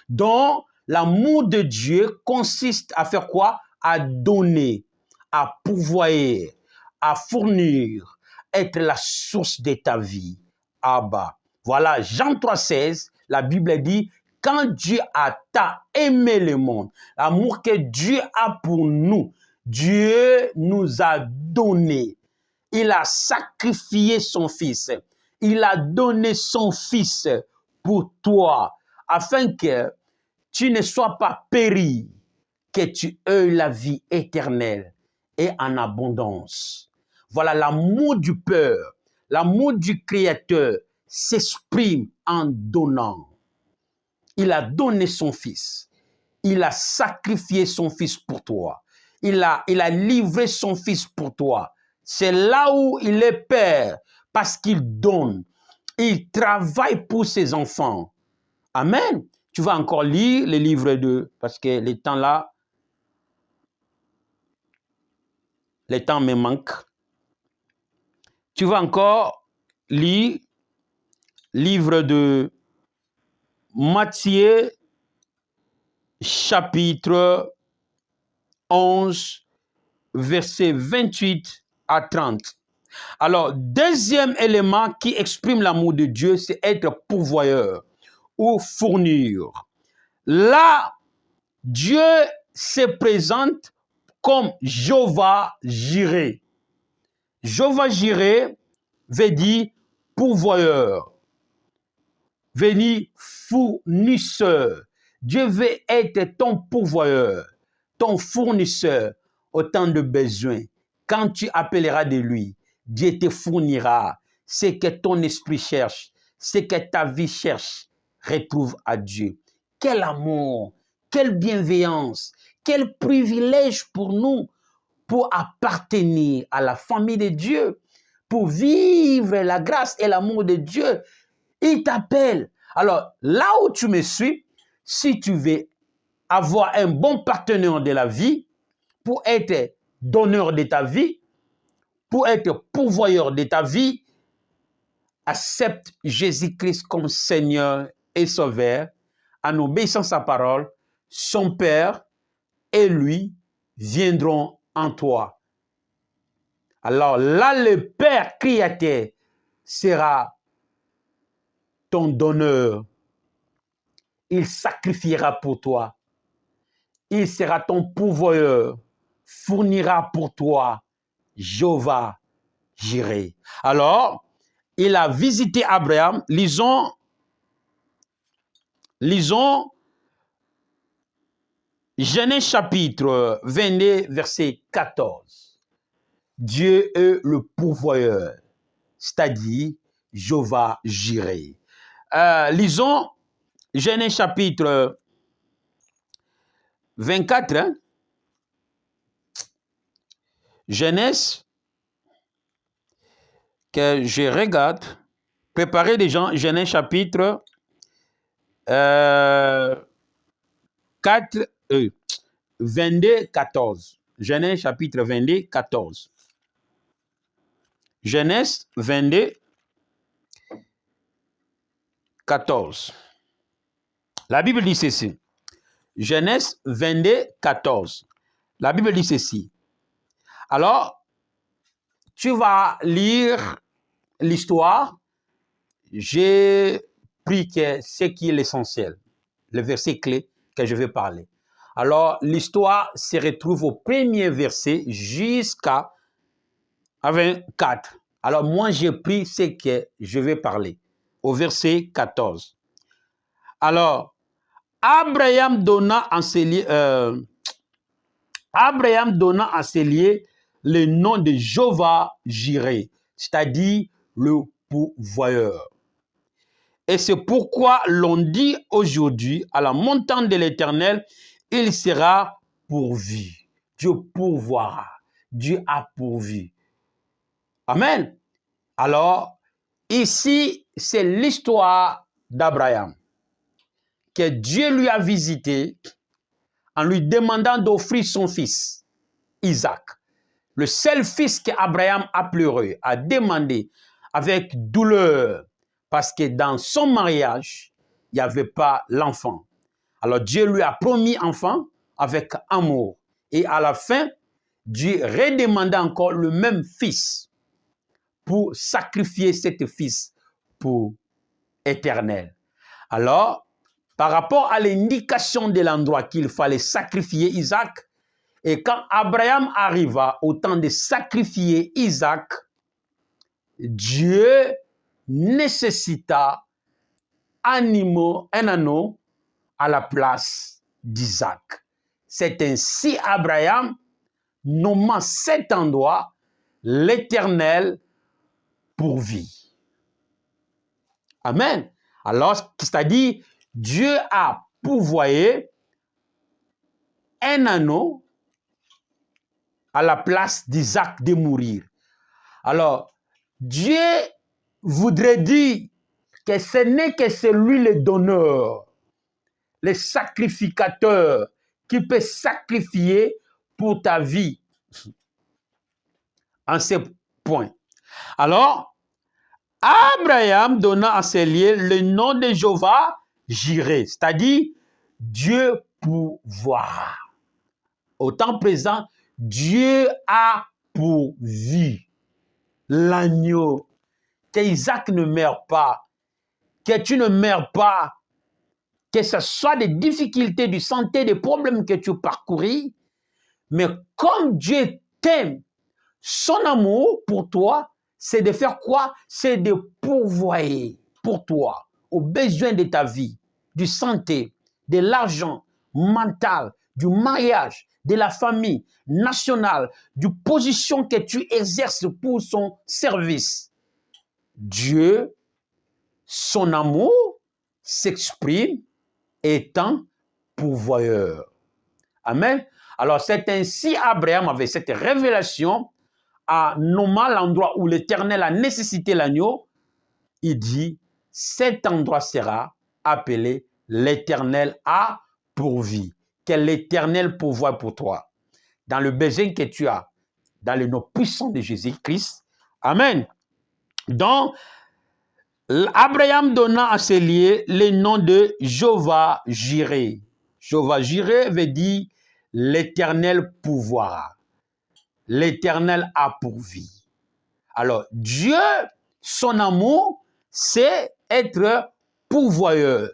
Donc, l'amour de Dieu consiste à faire quoi? À donner, à pourvoyer, à fournir, être la source de ta vie. Abba. Voilà, Jean 3,16, la Bible dit, quand Dieu a tant aimé le monde, l'amour que Dieu a pour nous, Dieu nous a donné. Il a sacrifié son fils. Il a donné son fils pour toi, afin que tu ne sois pas péri, que tu aies la vie éternelle et en abondance. Voilà, l'amour du Père, l'amour du Créateur s'exprime en donnant. Il a donné son fils. Il a sacrifié son fils pour toi. Il a livré son fils pour toi. C'est là où il est Père, parce qu'il donne. Il travaille pour ses enfants. Amen. Tu vas encore lire le livre de... Parce que les temps là, les temps me manquent. Tu vas encore lire livre de Matthieu, chapitre 11, versets 28 à 30. Alors, deuxième élément qui exprime l'amour de Dieu, c'est être pourvoyeur ou fournir. Là, Dieu se présente comme Jéhovah Jireh. Jéhovah Jireh veut dire pourvoyeur, veut dire fournisseur. Dieu veut être ton pourvoyeur, ton fournisseur au temps de besoin. Quand tu appelleras de lui, Dieu te fournira ce que ton esprit cherche, ce que ta vie cherche. Retrouve à Dieu. Quel amour, quelle bienveillance, quel privilège pour nous, pour appartenir à la famille de Dieu, pour vivre la grâce et l'amour de Dieu. Il t'appelle. Alors, là où tu me suis, si tu veux avoir un bon partenaire de la vie, pour être donneur de ta vie, pour être pourvoyeur de ta vie, accepte Jésus-Christ comme Seigneur et Sauveur, en obéissant sa parole, son Père et lui viendront en toi. Alors là, le Père Créateur sera ton donneur. Il sacrifiera pour toi. Il sera ton pourvoyeur, fournira pour toi Jéhovah Jireh. Alors, il a visité Abraham. Lisons Genèse chapitre 22, verset 14. Dieu est le pourvoyeur, c'est-à-dire Jéhovah Jireh. Lisons Genèse chapitre 24. Hein? Genèse, que je regarde. Préparez les gens, Genèse chapitre 4, 22, 14. Genèse chapitre 22, 14. Genèse 22, 14. La Bible dit ceci. Genèse 22, 14. La Bible dit ceci. Alors, tu vas lire l'histoire. J'ai pris ce qui est l'essentiel, le verset clé que je vais parler. Alors, l'histoire se retrouve au premier verset jusqu'à 24. Alors, moi, j'ai pris ce que je vais parler, au verset 14. Alors, Abraham donna en ses lieux le nom de Jéhovah Jireh, c'est-à-dire le pourvoyeur. Et c'est pourquoi l'on dit aujourd'hui, à la montagne de l'Éternel, il sera pourvu. Dieu pourvoira. Dieu a pourvu. Amen. Alors, ici, c'est l'histoire d'Abraham, que Dieu lui a visité en lui demandant d'offrir son fils, Isaac. Le seul fils qu'Abraham a pleuré, a demandé avec douleur, parce que dans son mariage, il n'y avait pas l'enfant. Alors Dieu lui a promis enfant avec amour. Et à la fin, Dieu redemanda encore le même fils pour sacrifier cet fils pour éternel. Alors, par rapport à l'indication de l'endroit qu'il fallait sacrifier Isaac, et quand Abraham arriva au temps de sacrifier Isaac, Dieu nécessita un anneau à la place d'Isaac. C'est ainsi Abraham nommant cet endroit l'Éternel pourvit. Amen. Alors, c'est-à-dire, Dieu a pourvoyé un anneau à la place d'Isaac de mourir. Alors, Dieu voudrait dire que ce n'est que celui le donneur, le sacrificateur, qui peut sacrifier pour ta vie. En ce point. Alors, Abraham donna à ses lieux le nom de Jéhovah Jireh, c'est-à-dire Dieu pourvoira. Au temps présent, Dieu a pourvu l'agneau. Que Isaac ne meure pas, que tu ne meurs pas, que ce soit des difficultés de santé, des problèmes que tu parcouris, mais comme Dieu t'aime, son amour pour toi, c'est de faire quoi? C'est de pourvoyer pour toi aux besoins de ta vie, du santé, de l'argent, mental, du mariage, de la famille, nationale, du position que tu exerces pour son service. Dieu, son amour s'exprime étant pourvoyeur. Amen. Alors c'est ainsi Abraham avait cette révélation à nommant l'endroit où l'Éternel a nécessité l'agneau. Il dit, cet endroit sera appelé l'Éternel a pourvu. Que l'Éternel pourvoie pour toi. Dans le besoin que tu as, dans le nom puissant de Jésus-Christ. Amen. Donc, Abraham donna à ses lieux le nom de Jéhovah Jireh. Jéhovah Jireh veut dire l'Éternel pourvoira. L'Éternel a pourvu. Alors, Dieu, son amour, c'est être pourvoyeur,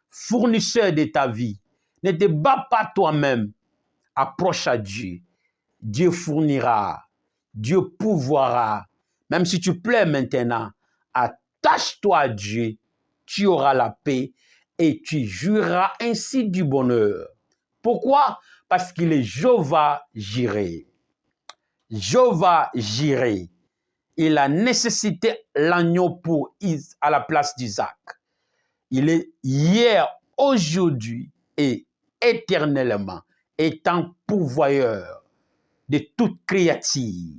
fournisseur de ta vie. Ne te bats pas toi-même. Approche à Dieu. Dieu fournira. Dieu pourvoira. Même si tu plais maintenant, attache-toi à Dieu. Tu auras la paix et tu jouiras ainsi du bonheur. Pourquoi? Parce qu'il est Jéhovah Jireh. Jéhovah Jireh. Il a nécessité l'agneau à la place d'Isaac. Il est hier, aujourd'hui et éternellement étant pourvoyeur de toute créature.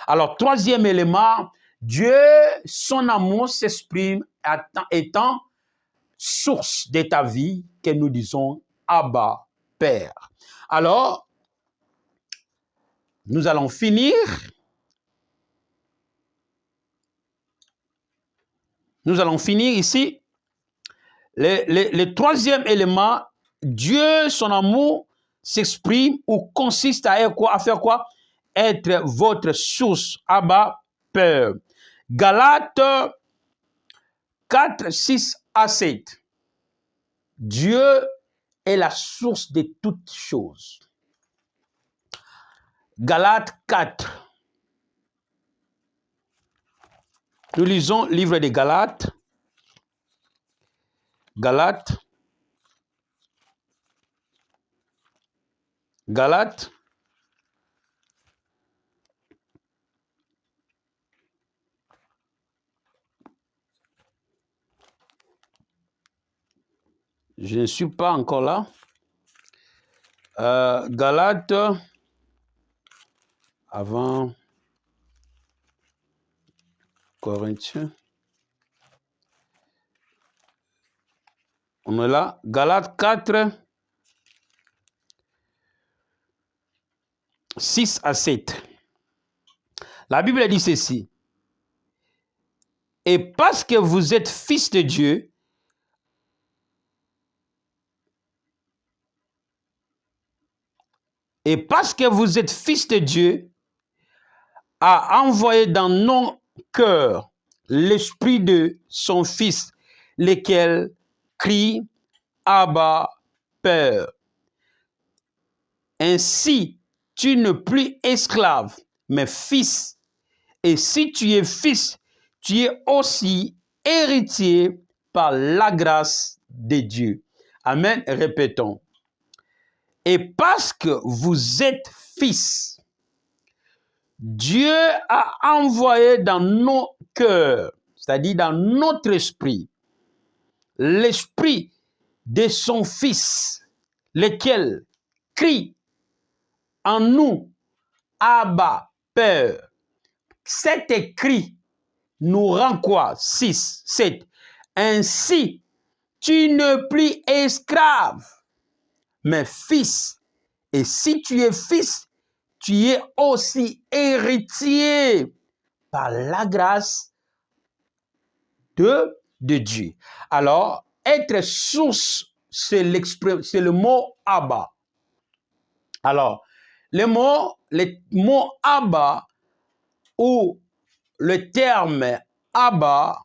Alors, troisième élément, Dieu, son amour s'exprime étant source de ta vie, que nous disons Abba, Père. Alors, nous allons finir. Nous allons finir ici. Le troisième élément, Dieu, son amour, s'exprime ou consiste à faire quoi? Être votre source, Abba, Père. Galates 4, 6 à 7. Dieu est la source de toutes choses. Galates 4. Nous lisons le livre de Galates. Galates. Je ne suis pas encore là. Galates, avant Corinthiens. On est là. Galates 4, 6 à 7. La Bible dit ceci. Et parce que vous êtes fils de Dieu, Et parce que vous êtes fils de Dieu, a envoyé dans nos cœurs l'esprit de son Fils, lequel crie Abba, Père. Ainsi, tu n'es plus esclave, mais fils. Et si tu es fils, tu es aussi héritier par la grâce de Dieu. Amen. Répétons. Et parce que vous êtes fils, Dieu a envoyé dans nos cœurs, c'est-à-dire dans notre esprit, l'esprit de son Fils, lequel crie en nous, Abba, Père. Cet écrit nous rend quoi? 6, 7. Ainsi, tu n'es plus esclave, mais fils. Et si tu es fils, tu es aussi héritier par la grâce de Dieu. Alors, être source, c'est le mot Abba. Alors, le mot Abba ou le terme Abba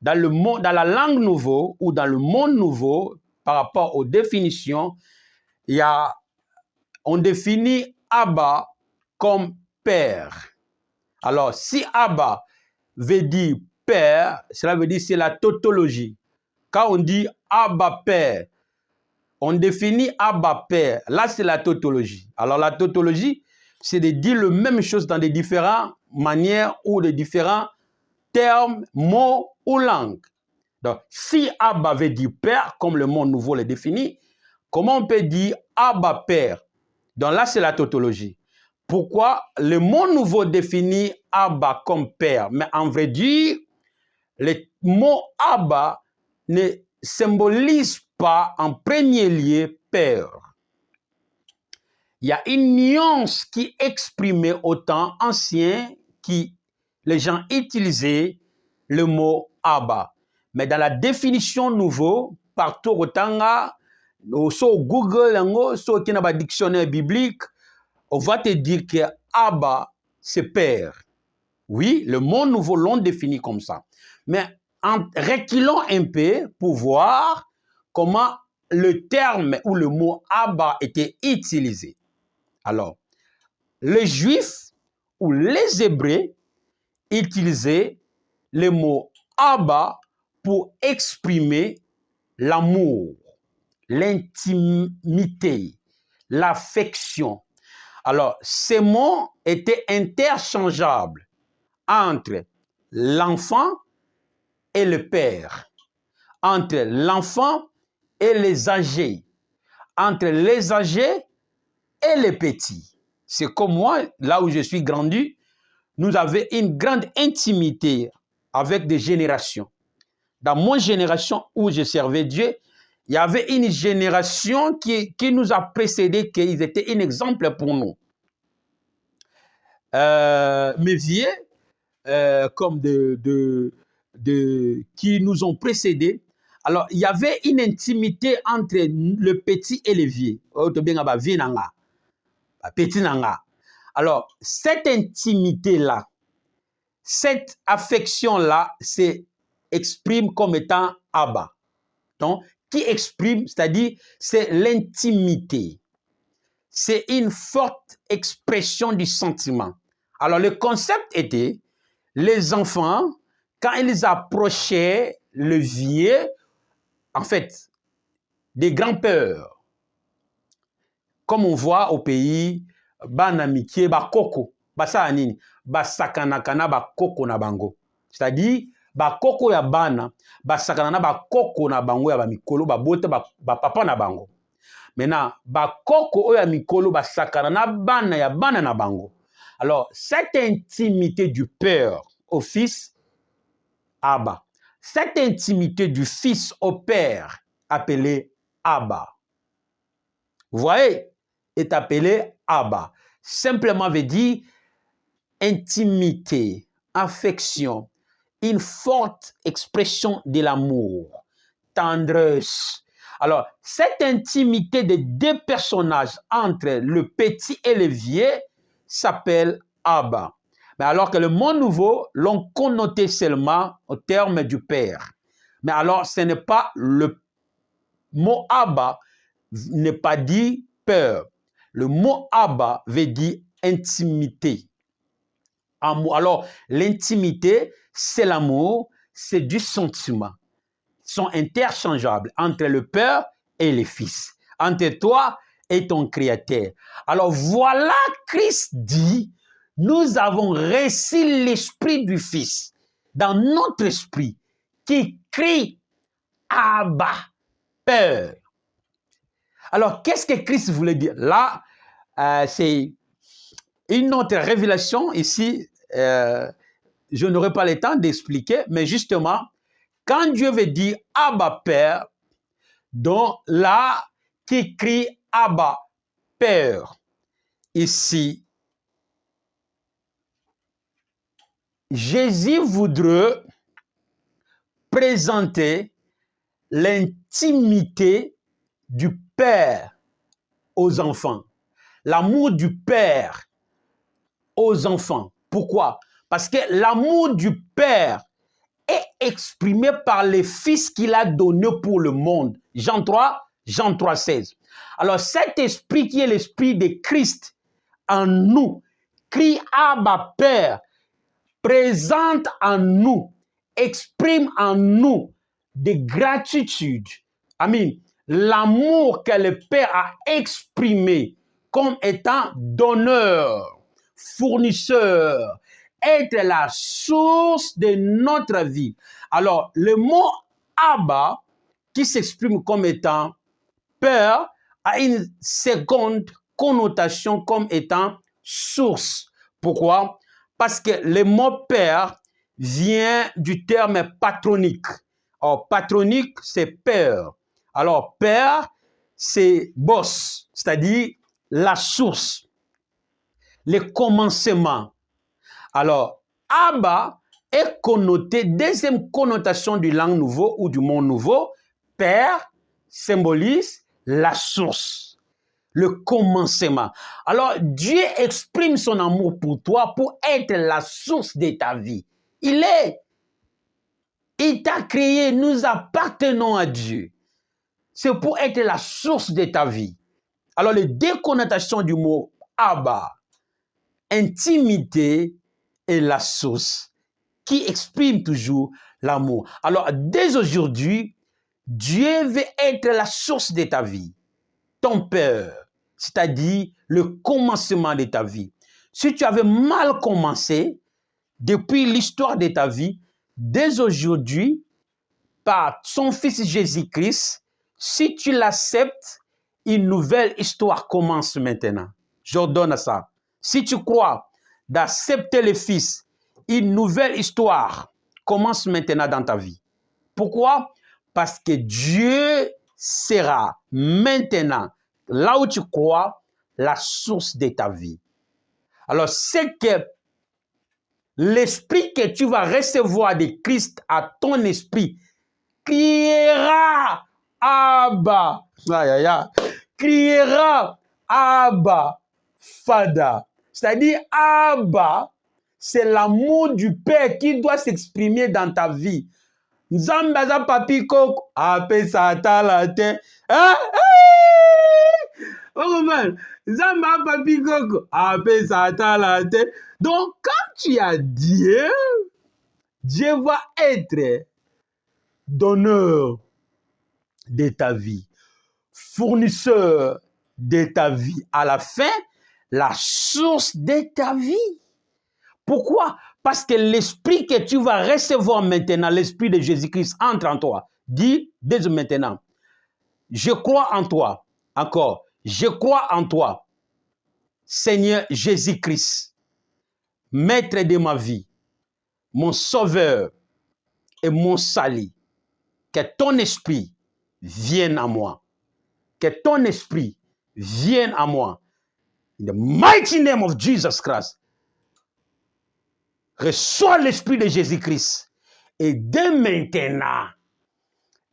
dans la langue nouveau ou dans le monde nouveau, par rapport aux définitions, on définit Abba comme père. Alors, si Abba veut dire père, cela veut dire c'est la tautologie. Quand on dit Abba père, on définit Abba père. Là, c'est la tautologie. Alors, la tautologie, c'est de dire la même chose dans des différentes manières ou de différents termes, mots ou langues. Donc, si Abba veut dire père, comme le monde nouveau le définit, comment on peut dire Abba père? Donc là, c'est la tautologie. Pourquoi le monde nouveau définit Abba comme père? Mais en vrai dire, le mot Abba ne symbolise pas en premier lieu père. Il y a une nuance qui exprimait au temps ancien qui les gens utilisaient le mot Abba. Mais dans la définition nouveau, partout au Tanga, sur Google, sur le dictionnaire biblique, on va te dire que Abba, c'est père. Oui, le monde nouveau l'ont défini comme ça. Mais en reculant un peu pour voir comment le terme ou le mot Abba était utilisé. Alors, les Juifs ou les Hébreux utilisaient le mot Abba pour exprimer l'amour, l'intimité, l'affection. Alors, ces mots étaient interchangeables entre l'enfant et le père, entre l'enfant et les âgés, entre les âgés et les petits. C'est comme moi, là où je suis grandi, nous avions une grande intimité avec des générations. Dans mon génération où je servais Dieu, il y avait une génération qui nous a précédés, qu'ils étaient un exemple pour nous. Mes vieux, comme qui nous ont précédés, alors il y avait une intimité entre le petit et le vieux. Alors, cette intimité-là, cette affection-là, s'exprime comme étant Abba. Donc, qui exprime, c'est-à-dire, c'est l'intimité. C'est une forte expression du sentiment. Alors, le concept était, les enfants, quand ils approchaient le vieux, en fait, des grands-peurs, comme on voit au pays, banamikie, bakoko, basa nini, basakanakana bakoko na bango. C'est-à-dire, bakoko ya bana, basakana na bakoko na bango ya bamikolo, babota papa na bango. Maintenant, bakoko oya mikolo basakana na bana ya bana na bango. Alors, cette intimité du père au fils, Abba. Cette intimité du fils au père, appelée Abba. Vous voyez, est appelé Abba. Simplement veut dire intimité, affection, une forte expression de l'amour, tendresse. Alors, cette intimité des deux personnages entre le petit et le vieux s'appelle Abba. Mais alors que le mot nouveau l'ont connoté seulement au terme du Père. Mais alors, ce n'est pas le mot Abba, n'est pas dit peur. Le mot Abba veut dire intimité. Amour. Alors, l'intimité, c'est l'amour, c'est du sentiment. Ils sont interchangeables entre le Père et le Fils, entre toi et ton Créateur. Alors voilà, Christ dit, nous avons reçu l'Esprit du Fils dans notre esprit qui crie Abba, Père. Alors qu'est-ce que Christ voulait dire? Là, c'est une autre révélation ici. Je n'aurai pas le temps d'expliquer, mais justement, quand Dieu veut dire Abba Père, donc là, qui crie Abba Père, ici, Jésus voudrait présenter l'intimité du Père aux enfants, l'amour du Père aux enfants. Pourquoi? Parce que l'amour du Père est exprimé par les fils qu'il a donnés pour le monde. Jean 3, 16. Alors cet esprit qui est l'esprit de Christ en nous, crie Abba Père, présente en nous, exprime en nous des gratitudes. Amen. L'amour que le Père a exprimé comme étant donneur, fournisseur, être la source de notre vie. Alors, le mot Abba, qui s'exprime comme étant Père, a une seconde connotation comme étant source. Pourquoi? Parce que le mot Père vient du terme patronique. Or, patronique, c'est Père. Alors, Père, c'est boss, c'est-à-dire la source, le commencement. Alors, Abba est connoté, deuxième connotation du langue nouveau ou du monde nouveau, Père symbolise la source, le commencement. Alors, Dieu exprime son amour pour toi pour être la source de ta vie. Il t'a créé, nous appartenons à Dieu. C'est pour être la source de ta vie. Alors, les deux connotations du mot Abba, intimité et la source, qui exprime toujours l'amour. Alors, dès aujourd'hui, Dieu veut être la source de ta vie, ton Père, c'est-à-dire le commencement de ta vie. Si tu avais mal commencé depuis l'histoire de ta vie, dès aujourd'hui, par son Fils Jésus-Christ, si tu l'acceptes, une nouvelle histoire commence maintenant. J'ordonne ça. Si tu crois d'accepter le Fils, une nouvelle histoire commence maintenant dans ta vie. Pourquoi? Parce que Dieu sera maintenant, là où tu crois, la source de ta vie. Alors, c'est que l'esprit que tu vas recevoir de Christ à ton esprit criera Abba. Aïe, aïe, aïe. Criera Abba, Fada. C'est-à-dire Abba, c'est l'amour du Père qui doit s'exprimer dans ta vie. Nzambaza papi koko apesa tala te. Nzamba papi koko apesa tala te. Donc quand tu as Dieu, Dieu va être donneur de ta vie, fournisseur de ta vie. À la fin, la source de ta vie. Pourquoi? Parce que l'esprit que tu vas recevoir maintenant, l'esprit de Jésus-Christ entre en toi. Dis dès maintenant, je crois en toi. Encore, je crois en toi, Seigneur Jésus-Christ, maître de ma vie, mon sauveur et mon salut. Que ton esprit vienne à moi. Que ton esprit vienne à moi. In the mighty name of Jesus Christ. Reçois l'esprit de Jésus-Christ. Et dès maintenant,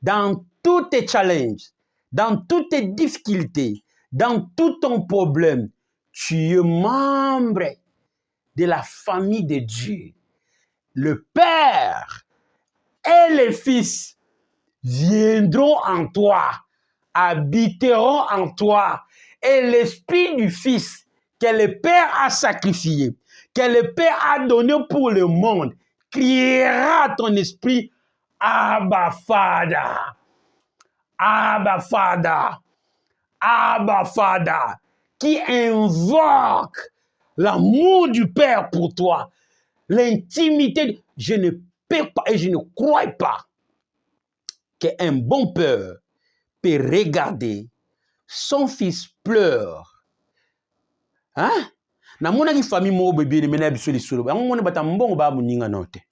dans tous tes challenges, dans toutes tes difficultés, dans tout ton problème, tu es membre de la famille de Dieu. Le Père et le Fils viendront en toi, habiteront en toi, et l'Esprit du Fils que le Père a sacrifié, que le Père a donné pour le monde, criera à ton esprit, Abba Father, Abba Father, Abba Father, qui invoque l'amour du Père pour toi, l'intimité. Je ne peux pas et je ne crois pas qu'un bon père peut regarder son fils pleure. Hein? Na mona ki famille mo bébé mena biso lisolo. Bango mona bata mbongo ba muninga note.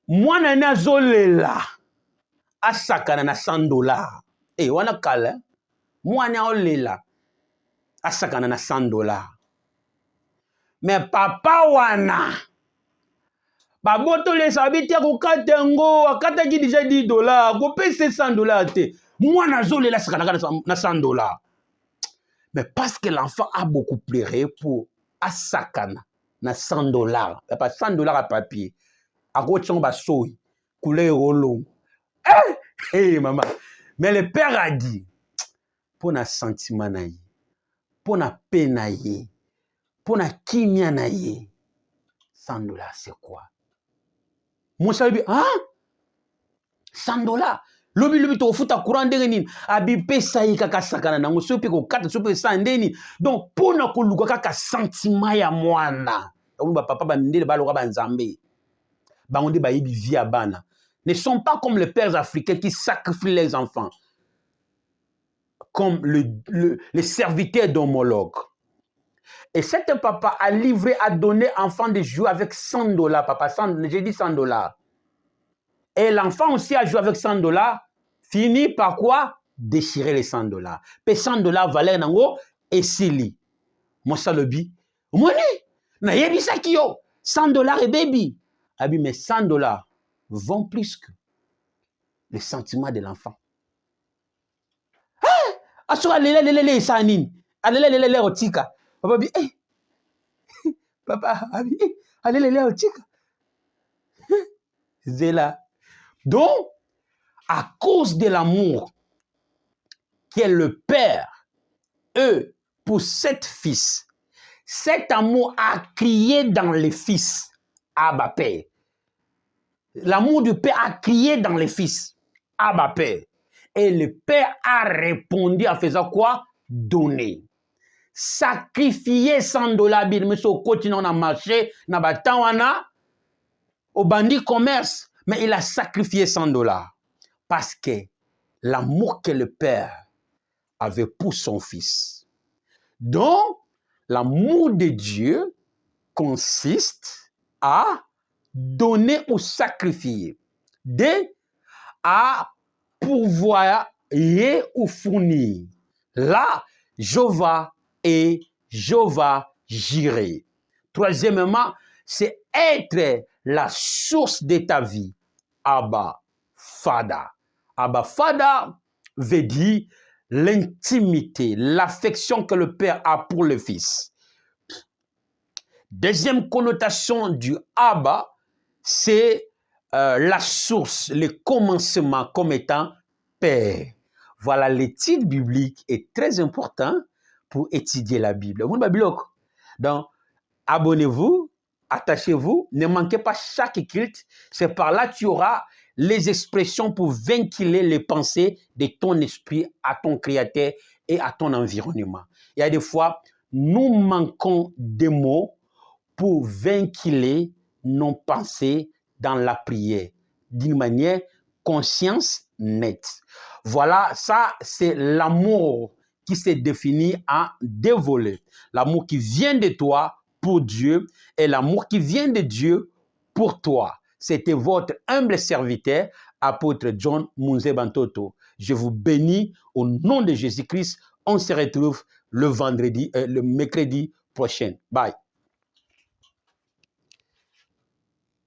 Mwana na zolela asakana na $100. Wana kala. Mwana olela asakana na $100. Mais papa wana baboto le sabiti akokata ngo akataki déjà $10 kopesa $100 te. Mwana zolela asakana na $100. Mais parce que l'enfant a beaucoup pleuré pour asakana na $100. Pas $100 à papier. À côté de son couleur long. Eh, maman. Mais le père a dit, pour na sentiment naïe, pour na peine naïe, pour na kimia naïe, $100 c'est quoi? Mon salut, hein? $100. Lobi to futa courant ndenge nini abi pesa yi kaka sakana nango sope ko kata sope sandeni. Donc pour na ko luka kaka sentiment ya mwana ba papa ba ndele ba loka ba nzambe ba ngonde ba yibi vie bana ne sont pas comme les pères africains qui sacrifient les enfants comme les serviteurs d'homologue. Et cet papa a livré, a donné enfant de jouer avec $100, papa, j'ai dit $100. Et l'enfant aussi a joué avec $100, finit par quoi? Déchirer les $100. Et $100 valait nango et sili. Moi salobi, moni, na yebi sakio, $100 et baby. Abi, mais $100 vont plus que le sentiment de l'enfant. Ah, asura lele sanin, alele otika. Papa bi, papa abi, alele otika. Zela. Donc, à cause de l'amour qu'est le Père, pour cet fils, cet amour a crié dans les fils, Abba Père. L'amour du Père a crié dans les fils, Abba Père. Et le Père a répondu en faisant quoi? Donner. Sacrifier $100, mais au continent on a marché, na batawana, au bandit commerce. Mais il a sacrifié $100 parce que l'amour que le Père avait pour son Fils. Donc, l'amour de Dieu consiste à donner ou sacrifier, à pourvoir et ou fournir. Là, Jéhovah et Jéhovah Jireh. Troisièmement, c'est être la source de ta vie. Abba Father. Abba Father veut dire l'intimité, l'affection que le Père a pour le Fils. Deuxième connotation du Abba, c'est la source, le commencement comme étant Père. Voilà, l'étude biblique est très important pour étudier la Bible. Donc, abonnez-vous, attachez-vous, ne manquez pas chaque culte. C'est par là que tu auras les expressions pour vinculer les pensées de ton esprit à ton Créateur et à ton environnement. Il y a des fois, nous manquons des mots pour vinculer nos pensées dans la prière d'une manière conscience nette. Voilà, ça c'est l'amour qui s'est défini en deux volets. L'amour qui vient de toi pour Dieu et l'amour qui vient de Dieu pour toi. C'était votre humble serviteur, apôtre John Munze Bantoto. Je vous bénis au nom de Jésus-Christ. On se retrouve le mercredi prochain. Bye.